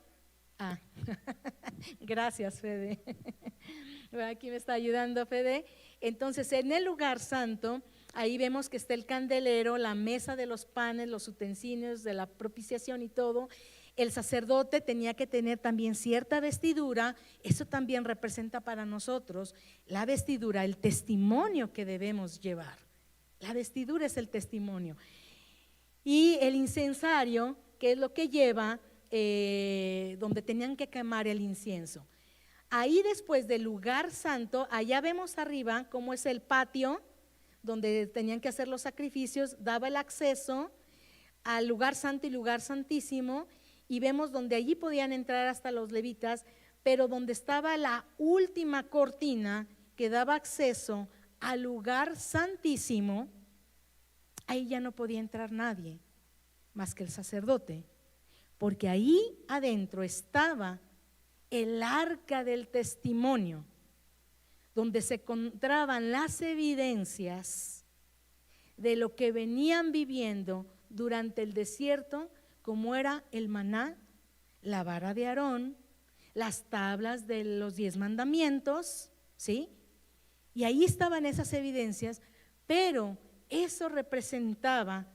gracias Fede, aquí me está ayudando Fede. Entonces en el lugar santo Ahí vemos que está el candelero, la mesa de los panes, los utensilios de la propiciación y todo. El sacerdote tenía que tener también cierta vestidura. Eso también representa para nosotros la vestidura, el testimonio que debemos llevar. La vestidura es el testimonio. Y el incensario, que es lo que lleva, donde tenían que quemar el incienso. Ahí después del lugar santo, allá vemos arriba cómo es el patio donde tenían que hacer los sacrificios, daba el acceso al lugar santo y lugar santísimo, y vemos donde allí podían entrar hasta los levitas, pero donde estaba la última cortina que daba acceso al lugar santísimo, ahí ya no podía entrar nadie más que el sacerdote, porque ahí adentro estaba el arca del testimonio, donde se encontraban las evidencias de lo que venían viviendo durante el desierto, como era el maná, la vara de Aarón, las tablas de los 10 mandamientos, ¿sí? Y ahí estaban esas evidencias, pero eso representaba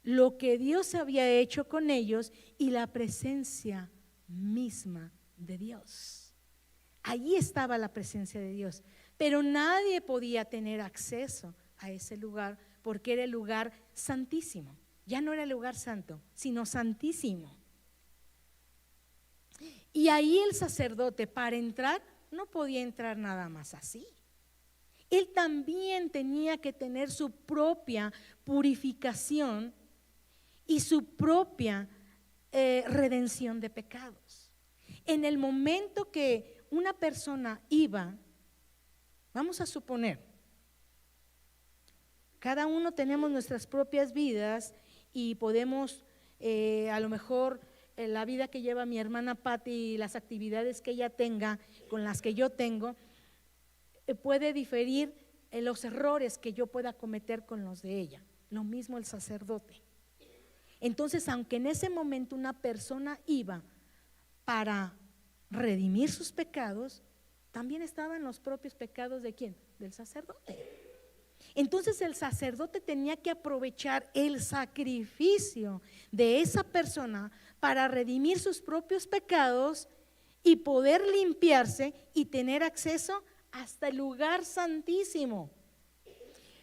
lo que Dios había hecho con ellos y la presencia misma de Dios. Allí estaba la presencia de Dios, pero nadie podía tener acceso a ese lugar porque era el lugar santísimo. Ya no era el lugar santo, sino santísimo. Y ahí el sacerdote, para entrar, no podía entrar nada más así. Él también tenía que tener su propia purificación y su propia redención de pecados. En el momento que una persona iba, vamos a suponer, cada uno tenemos nuestras propias vidas y podemos, a lo mejor la vida que lleva mi hermana Patti y las actividades que ella tenga con las que yo tengo, puede diferir en los errores que yo pueda cometer con los de ella. Lo mismo el sacerdote. Entonces, aunque en ese momento una persona iba para redimir sus pecados, también estaban los propios pecados ¿de quién? Del sacerdote. Entonces el sacerdote tenía que aprovechar el sacrificio de esa persona para redimir sus propios pecados y poder limpiarse y tener acceso hasta el lugar santísimo.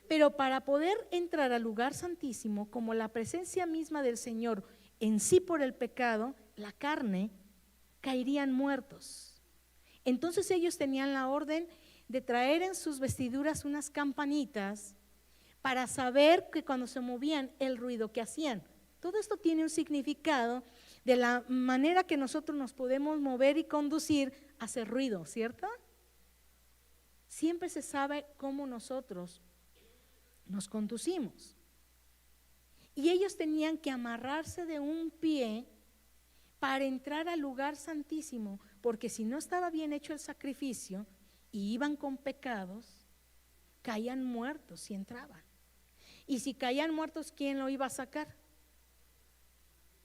Pero para poder entrar al lugar santísimo, como la presencia misma del Señor en sí por el pecado, la carne, caerían muertos. Entonces ellos tenían la orden de traer en sus vestiduras unas campanitas para saber que cuando se movían el ruido que hacían. Todo esto tiene un significado de la manera que nosotros nos podemos mover y conducir a hacer ruido, ¿cierto? Siempre se sabe cómo nosotros nos conducimos. Y ellos tenían que amarrarse de un pie para entrar al lugar santísimo, porque si no estaba bien hecho el sacrificio y iban con pecados, caían muertos si entraban. Y si caían muertos, ¿quién lo iba a sacar?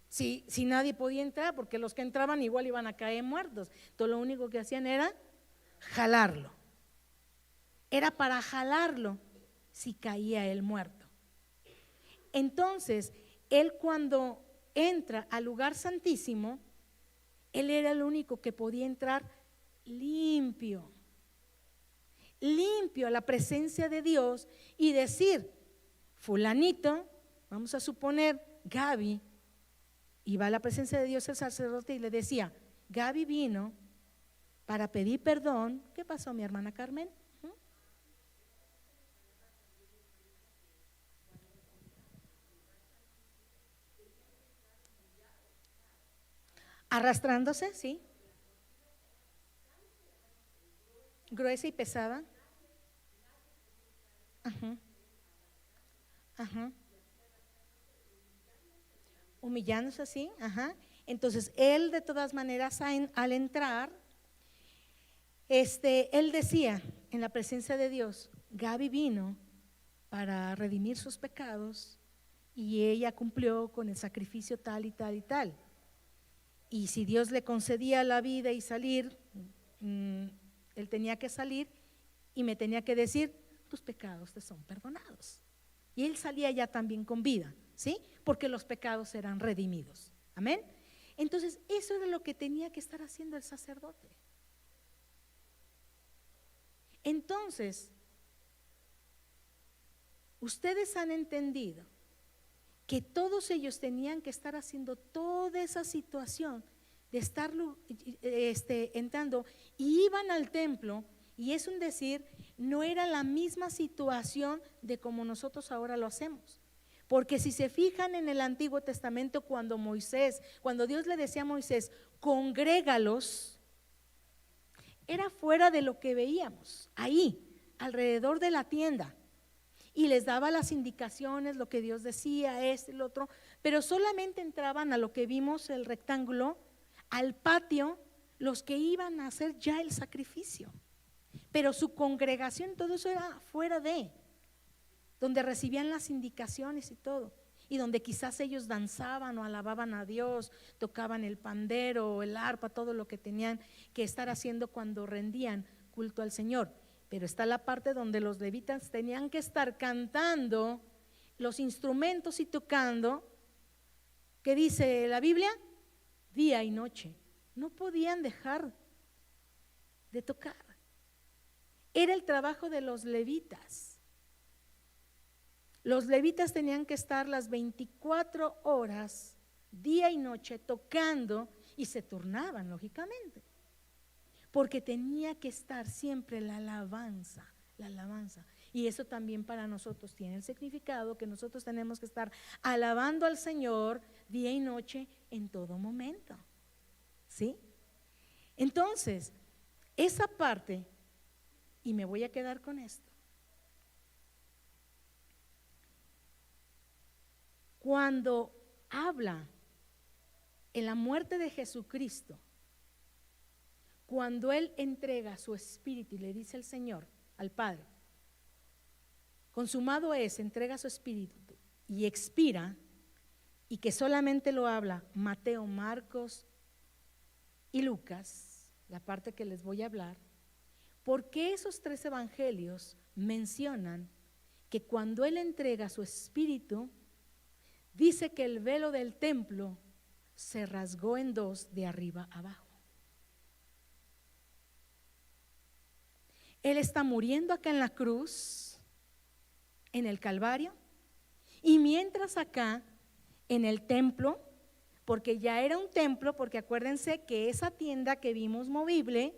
Si nadie podía entrar, porque los que entraban igual iban a caer muertos. Entonces lo único que hacían era jalarlo. Era para jalarlo si caía el muerto. Entonces, él cuando entra al lugar santísimo, él era el único que podía entrar limpio a la presencia de Dios y decir, fulanito, vamos a suponer Gaby, iba a la presencia de Dios el sacerdote y le decía, Gaby vino para pedir perdón. ¿Qué pasó, mi hermana Carmen? Arrastrándose, sí. Gruesa y pesada. Ajá. Ajá. Humillándose así, ajá. Entonces él de todas maneras al entrar, él decía en la presencia de Dios, Gaby vino para redimir sus pecados y ella cumplió con el sacrificio tal y tal y tal. Y si Dios le concedía la vida y salir, él tenía que salir y me tenía que decir, tus pecados te son perdonados. Y él salía ya también con vida, ¿sí? Porque los pecados eran redimidos. Amén. Entonces, eso era lo que tenía que estar haciendo el sacerdote. Entonces, ustedes han entendido que todos ellos tenían que estar haciendo toda esa situación de estar entrando, y iban al templo, y es un decir, no era la misma situación de como nosotros ahora lo hacemos. Porque si se fijan en el Antiguo Testamento, cuando Dios le decía a Moisés, congrégalos, era fuera de lo que veíamos, ahí, alrededor de la tienda. Y les daba las indicaciones, lo que Dios decía, el otro, pero solamente entraban a lo que vimos, el rectángulo, al patio, los que iban a hacer ya el sacrificio. Pero su congregación, todo eso era fuera de, donde recibían las indicaciones y todo, y donde quizás ellos danzaban o alababan a Dios, tocaban el pandero o el arpa, todo lo que tenían que estar haciendo cuando rendían culto al Señor. Pero está la parte donde los levitas tenían que estar cantando los instrumentos y tocando, que dice la Biblia, día y noche. No podían dejar de tocar. Era el trabajo de los levitas. Los levitas tenían que estar las 24 horas, día y noche, tocando, y se turnaban, lógicamente, porque tenía que estar siempre la alabanza. Y eso también para nosotros tiene el significado que nosotros tenemos que estar alabando al Señor día y noche en todo momento. ¿Sí? Entonces, esa parte, y me voy a quedar con esto. Cuando habla en la muerte de Jesucristo, cuando Él entrega su espíritu y le dice al Señor, al Padre, consumado es, entrega su espíritu y expira, y que solamente lo habla Mateo, Marcos y Lucas, la parte que les voy a hablar, porque esos 3 evangelios mencionan que cuando Él entrega su espíritu, dice que el velo del templo se rasgó en 2 de arriba abajo. Él está muriendo acá en la cruz, en el Calvario, y mientras acá en el templo, porque ya era un templo, porque acuérdense que esa tienda que vimos movible,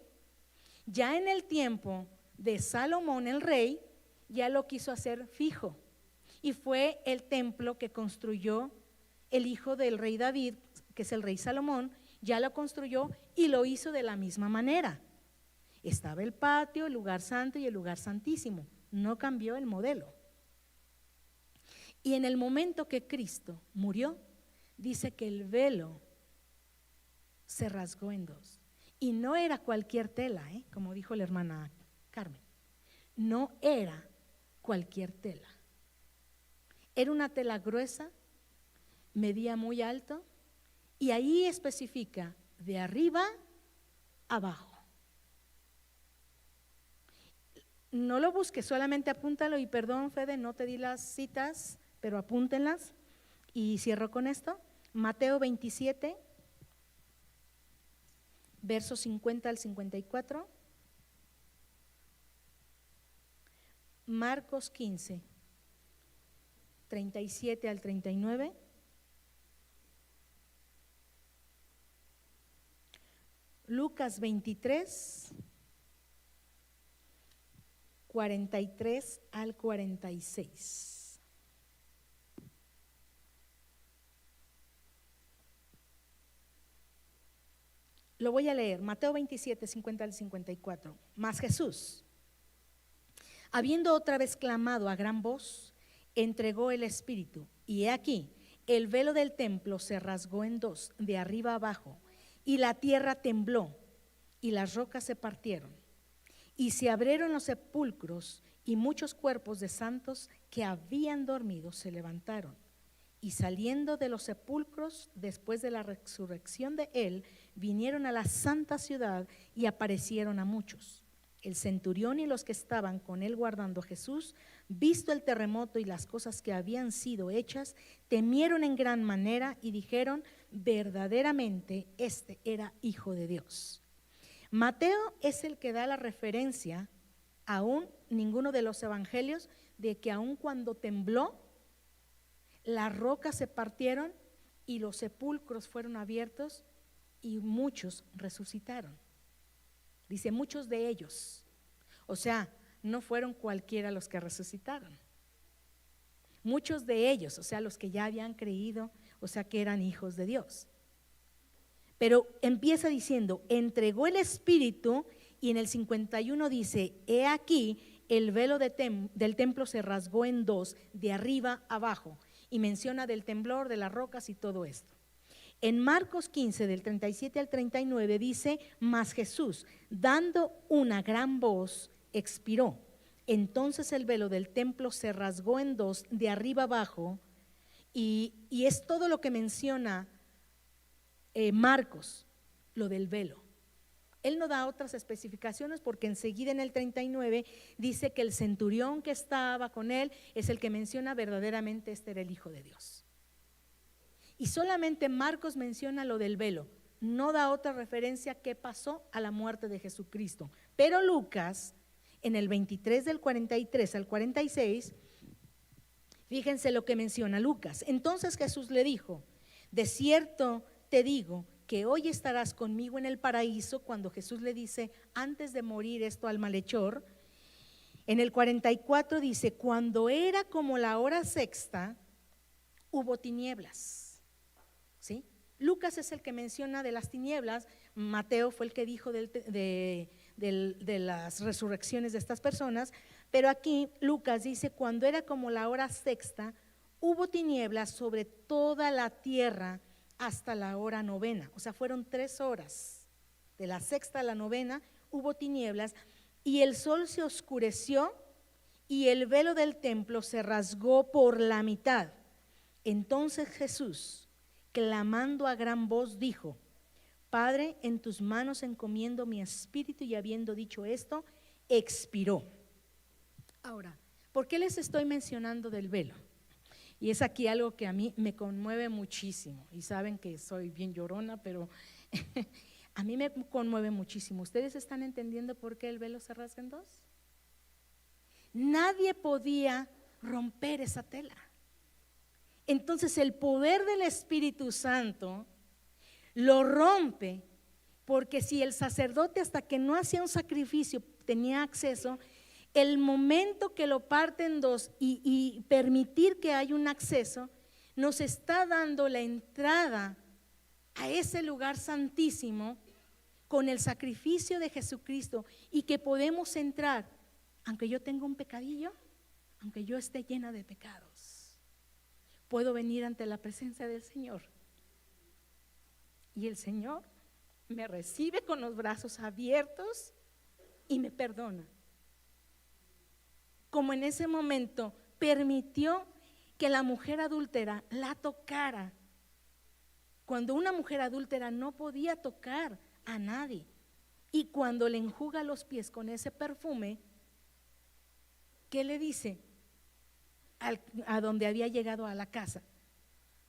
ya en el tiempo de Salomón el rey, ya lo quiso hacer fijo, y fue el templo que construyó el hijo del rey David, que es el rey Salomón, ya lo construyó y lo hizo de la misma manera. Estaba el patio, el lugar santo y el lugar santísimo, no cambió el modelo. Y en el momento que Cristo murió, dice que el velo se rasgó en 2. Y no era cualquier tela, como dijo la hermana Carmen, no era cualquier tela. Era una tela gruesa, medía muy alto, y ahí especifica de arriba abajo. No lo busques, solamente apúntalo, y perdón, Fede, no te di las citas, pero apúntenlas. Y cierro con esto. Mateo 27, versos 50 al 54. Marcos 15, 37 al 39. Lucas 23, 43 al 46. Lo voy a leer, Mateo 27, 50 al 54. Mas Jesús, habiendo otra vez clamado a gran voz, entregó el espíritu, y he aquí, el velo del templo se rasgó en 2, de arriba abajo, y la tierra tembló, y las rocas se partieron, y se abrieron los sepulcros, y muchos cuerpos de santos que habían dormido se levantaron. Y saliendo de los sepulcros, después de la resurrección de él, vinieron a la santa ciudad y aparecieron a muchos. El centurión y los que estaban con él guardando a Jesús, visto el terremoto y las cosas que habían sido hechas, temieron en gran manera y dijeron: verdaderamente este era Hijo de Dios. Mateo es el que da la referencia, aún ninguno de los evangelios, de que aún cuando tembló, las rocas se partieron y los sepulcros fueron abiertos y muchos resucitaron. Dice muchos de ellos, o sea, no fueron cualquiera los que resucitaron. Muchos de ellos, o sea, los que ya habían creído, o sea, que eran hijos de Dios. Pero empieza diciendo, entregó el Espíritu, y en el 51 dice: he aquí, el velo del templo se rasgó en dos, de arriba abajo, y menciona del temblor, de las rocas y todo esto. En Marcos 15, del 37 al 39 dice: mas Jesús, dando una gran voz, expiró. Entonces el velo del templo se rasgó en dos, de arriba abajo, y es todo lo que menciona Marcos, lo del velo. Él no da otras especificaciones porque enseguida en el 39 dice que el centurión que estaba con él es el que menciona verdaderamente este era el Hijo de Dios. Y solamente Marcos menciona lo del velo, no da otra referencia que pasó a la muerte de Jesucristo. Pero Lucas, en el 23 del 43 al 46, fíjense lo que menciona Lucas. Entonces Jesús le dijo: de cierto te digo que hoy estarás conmigo en el paraíso. Cuando Jesús le dice antes de morir esto al malhechor, en el 44 dice: cuando era como la hora sexta, hubo tinieblas. ¿Sí? Lucas es el que menciona de las tinieblas, Mateo fue el que dijo de las resurrecciones de estas personas, pero aquí Lucas dice: cuando era como la hora sexta, hubo tinieblas sobre toda la tierra hasta la hora novena. O sea, fueron 3 horas, de la sexta a la novena hubo tinieblas, y el sol se oscureció y el velo del templo se rasgó por la mitad. Entonces Jesús, clamando a gran voz, dijo: Padre, en tus manos encomiendo mi espíritu. Y habiendo dicho esto, expiró. Ahora, ¿por qué les estoy mencionando del velo? Y es aquí algo que a mí me conmueve muchísimo. Y saben que soy bien llorona, pero a mí me conmueve muchísimo. ¿Ustedes están entendiendo por qué el velo se rasga en dos? Nadie podía romper esa tela. Entonces el poder del Espíritu Santo lo rompe, porque si el sacerdote, hasta que no hacía un sacrificio, tenía acceso, el momento que lo parte en dos y permitir que haya un acceso, nos está dando la entrada a ese lugar santísimo con el sacrificio de Jesucristo, y que podemos entrar, aunque yo tenga un pecadillo, aunque yo esté llena de pecados, puedo venir ante la presencia del Señor, y el Señor me recibe con los brazos abiertos y me perdona. Como en ese momento permitió que la mujer adúltera la tocara, cuando una mujer adúltera no podía tocar a nadie, y cuando le enjuga los pies con ese perfume, ¿qué le dice a donde había llegado a la casa?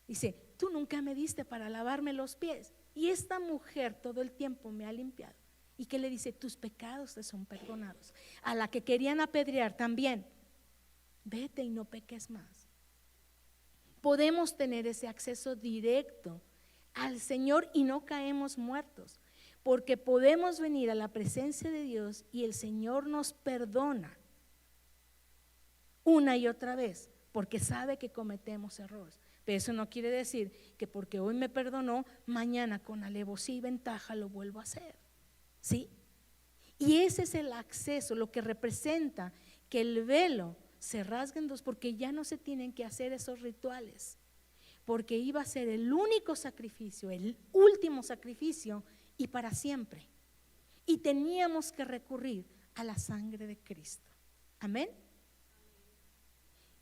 Dice: tú nunca me diste para lavarme los pies, y esta mujer todo el tiempo me ha limpiado. ¿Y qué le dice? Tus pecados te son perdonados. A la que querían apedrear también: vete y no peques más. Podemos tener ese acceso directo al Señor y no caemos muertos, porque podemos venir a la presencia de Dios y el Señor nos perdona una y otra vez, porque sabe que cometemos errores. Pero eso no quiere decir que porque hoy me perdonó, mañana con alevosía y ventaja lo vuelvo a hacer. ¿Sí? Y ese es el acceso, lo que representa que el velo se rasgue en dos, porque ya no se tienen que hacer esos rituales, porque iba a ser el único sacrificio, el último sacrificio, y para siempre. Y teníamos que recurrir a la sangre de Cristo. Amén.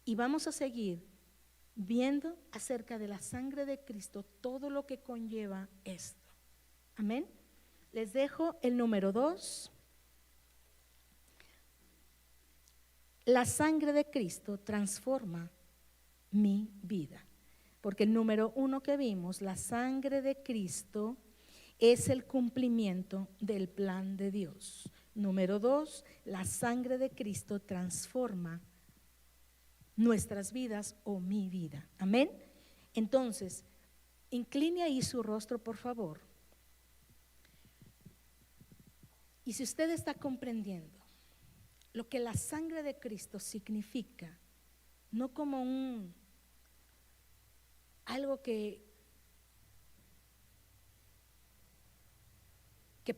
Y vamos a seguir viendo acerca de la sangre de Cristo, todo lo que conlleva esto. Amén. Les dejo el número 2. La sangre de Cristo transforma mi vida. Porque el número 1 que vimos, la sangre de Cristo es el cumplimiento del plan de Dios. Número 2, la sangre de Cristo transforma nuestras vidas o mi vida. Amén. Entonces, incline ahí su rostro, por favor. Y si usted está comprendiendo lo que la sangre de Cristo significa, no como algo que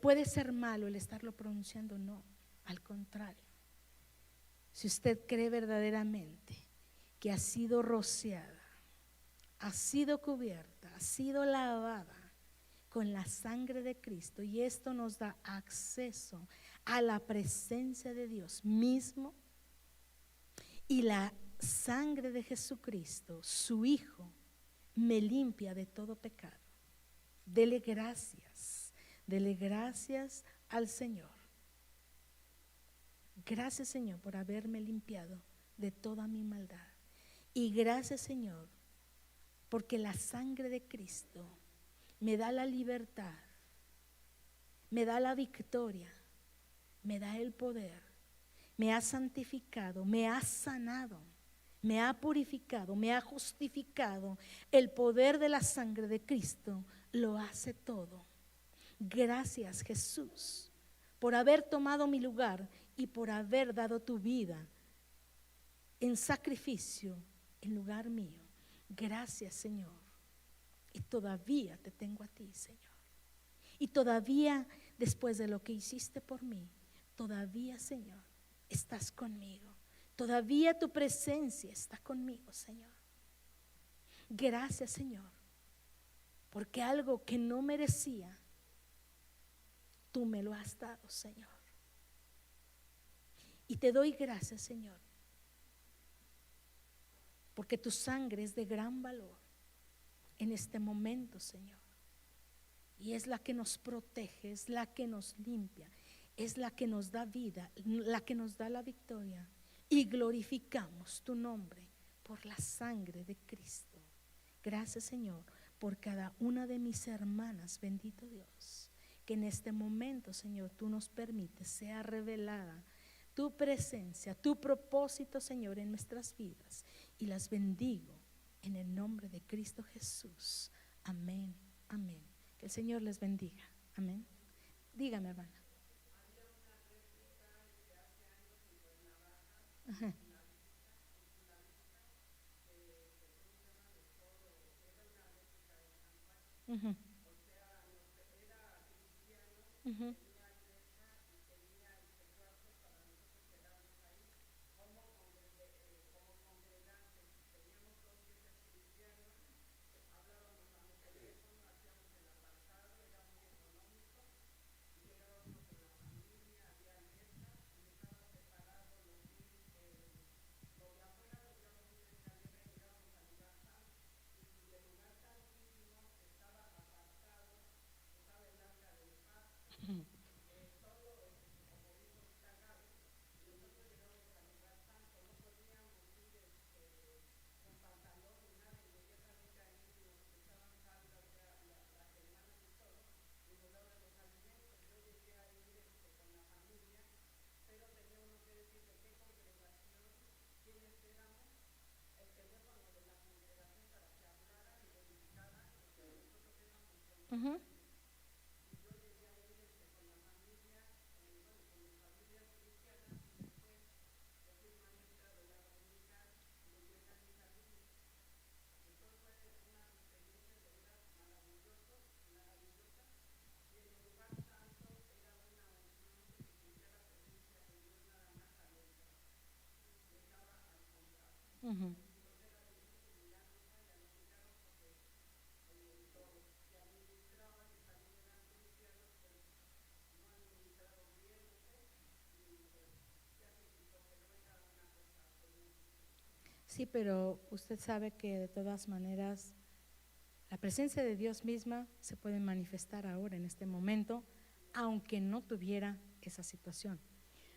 puede ser malo el estarlo pronunciando, no, al contrario. Si usted cree verdaderamente que ha sido rociada, ha sido cubierta, ha sido lavada con la sangre de Cristo, y esto nos da acceso a la presencia de Dios mismo, y la sangre de Jesucristo, su Hijo, me limpia de todo pecado. Dele gracias al Señor. Gracias, Señor, por haberme limpiado de toda mi maldad. Y gracias, Señor, porque la sangre de Cristo me da la libertad, me da la victoria, me da el poder, me ha santificado, me ha sanado, me ha purificado, me ha justificado. El poder de la sangre de Cristo lo hace todo. Gracias, Jesús, por haber tomado mi lugar y por haber dado tu vida en sacrificio en lugar mío. Gracias, Señor. Y todavía te tengo a ti, Señor. Y todavía, después de lo que hiciste por mí, todavía, Señor, estás conmigo. Todavía tu presencia está conmigo, Señor. Gracias, Señor, porque algo que no merecía, tú me lo has dado, Señor. Y te doy gracias, Señor, porque tu sangre es de gran valor en este momento, Señor. Y es la que nos protege, es la que nos limpia, es la que nos da vida, la que nos da la victoria. Y glorificamos tu nombre por la sangre de Cristo. Gracias, Señor, por cada una de mis hermanas, bendito Dios, que en este momento, Señor, tú nos permites sea revelada tu presencia, tu propósito, Señor, en nuestras vidas. Y las bendigo en el nombre de Cristo Jesús. Amén, amén. Que el Señor les bendiga. Amén. Dígame, hermana. Ajá. Uh-huh. Uh-huh. Uh-huh. Uh-huh. Sí, pero usted sabe que de todas maneras la presencia de Dios misma se puede manifestar ahora en este momento, aunque no tuviera esa situación.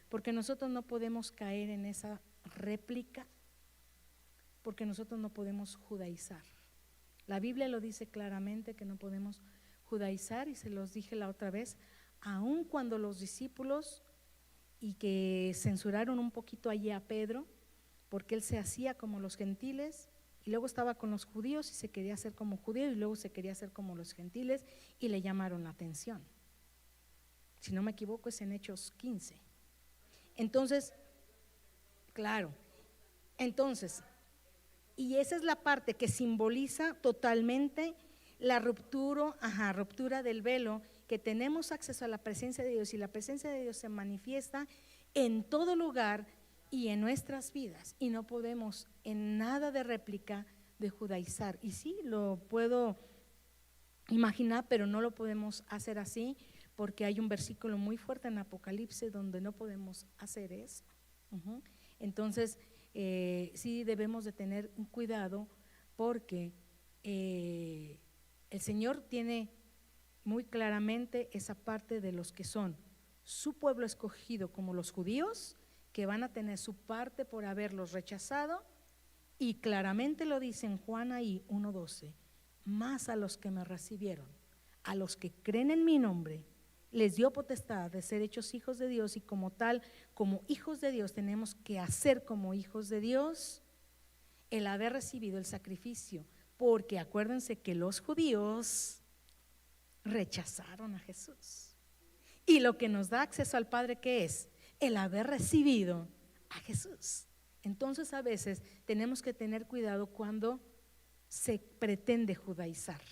Porque nosotros no podemos caer en esa réplica, porque nosotros no podemos judaizar. La Biblia lo dice claramente que no podemos judaizar, y se los dije la otra vez, aun cuando los discípulos, y que censuraron un poquito allí a Pedro, porque él se hacía como los gentiles, y luego estaba con los judíos y se quería hacer como judío, y luego se quería hacer como los gentiles, y le llamaron la atención. Si no me equivoco, es en Hechos 15. Entonces, claro, entonces, y esa es la parte que simboliza totalmente la ruptura del velo, que tenemos acceso a la presencia de Dios, y la presencia de Dios se manifiesta en todo lugar y en nuestras vidas, y no podemos en nada de réplica de judaizar. Y sí, lo puedo imaginar, pero no lo podemos hacer así, porque hay un versículo muy fuerte en Apocalipsis donde no podemos hacer eso. Entonces, sí debemos de tener un cuidado, porque el Señor tiene muy claramente esa parte de los que son su pueblo escogido, como los judíos, que van a tener su parte por haberlos rechazado, y claramente lo dice en Juan ahí 1:12, más a los que me recibieron, a los que creen en mi nombre, les dio potestad de ser hechos hijos de Dios, y como tal, como hijos de Dios, tenemos que hacer como hijos de Dios el haber recibido el sacrificio, porque acuérdense que los judíos rechazaron a Jesús, y lo que nos da acceso al Padre, ¿qué es? El haber recibido a Jesús. Entonces a veces tenemos que tener cuidado cuando se pretende judaizar.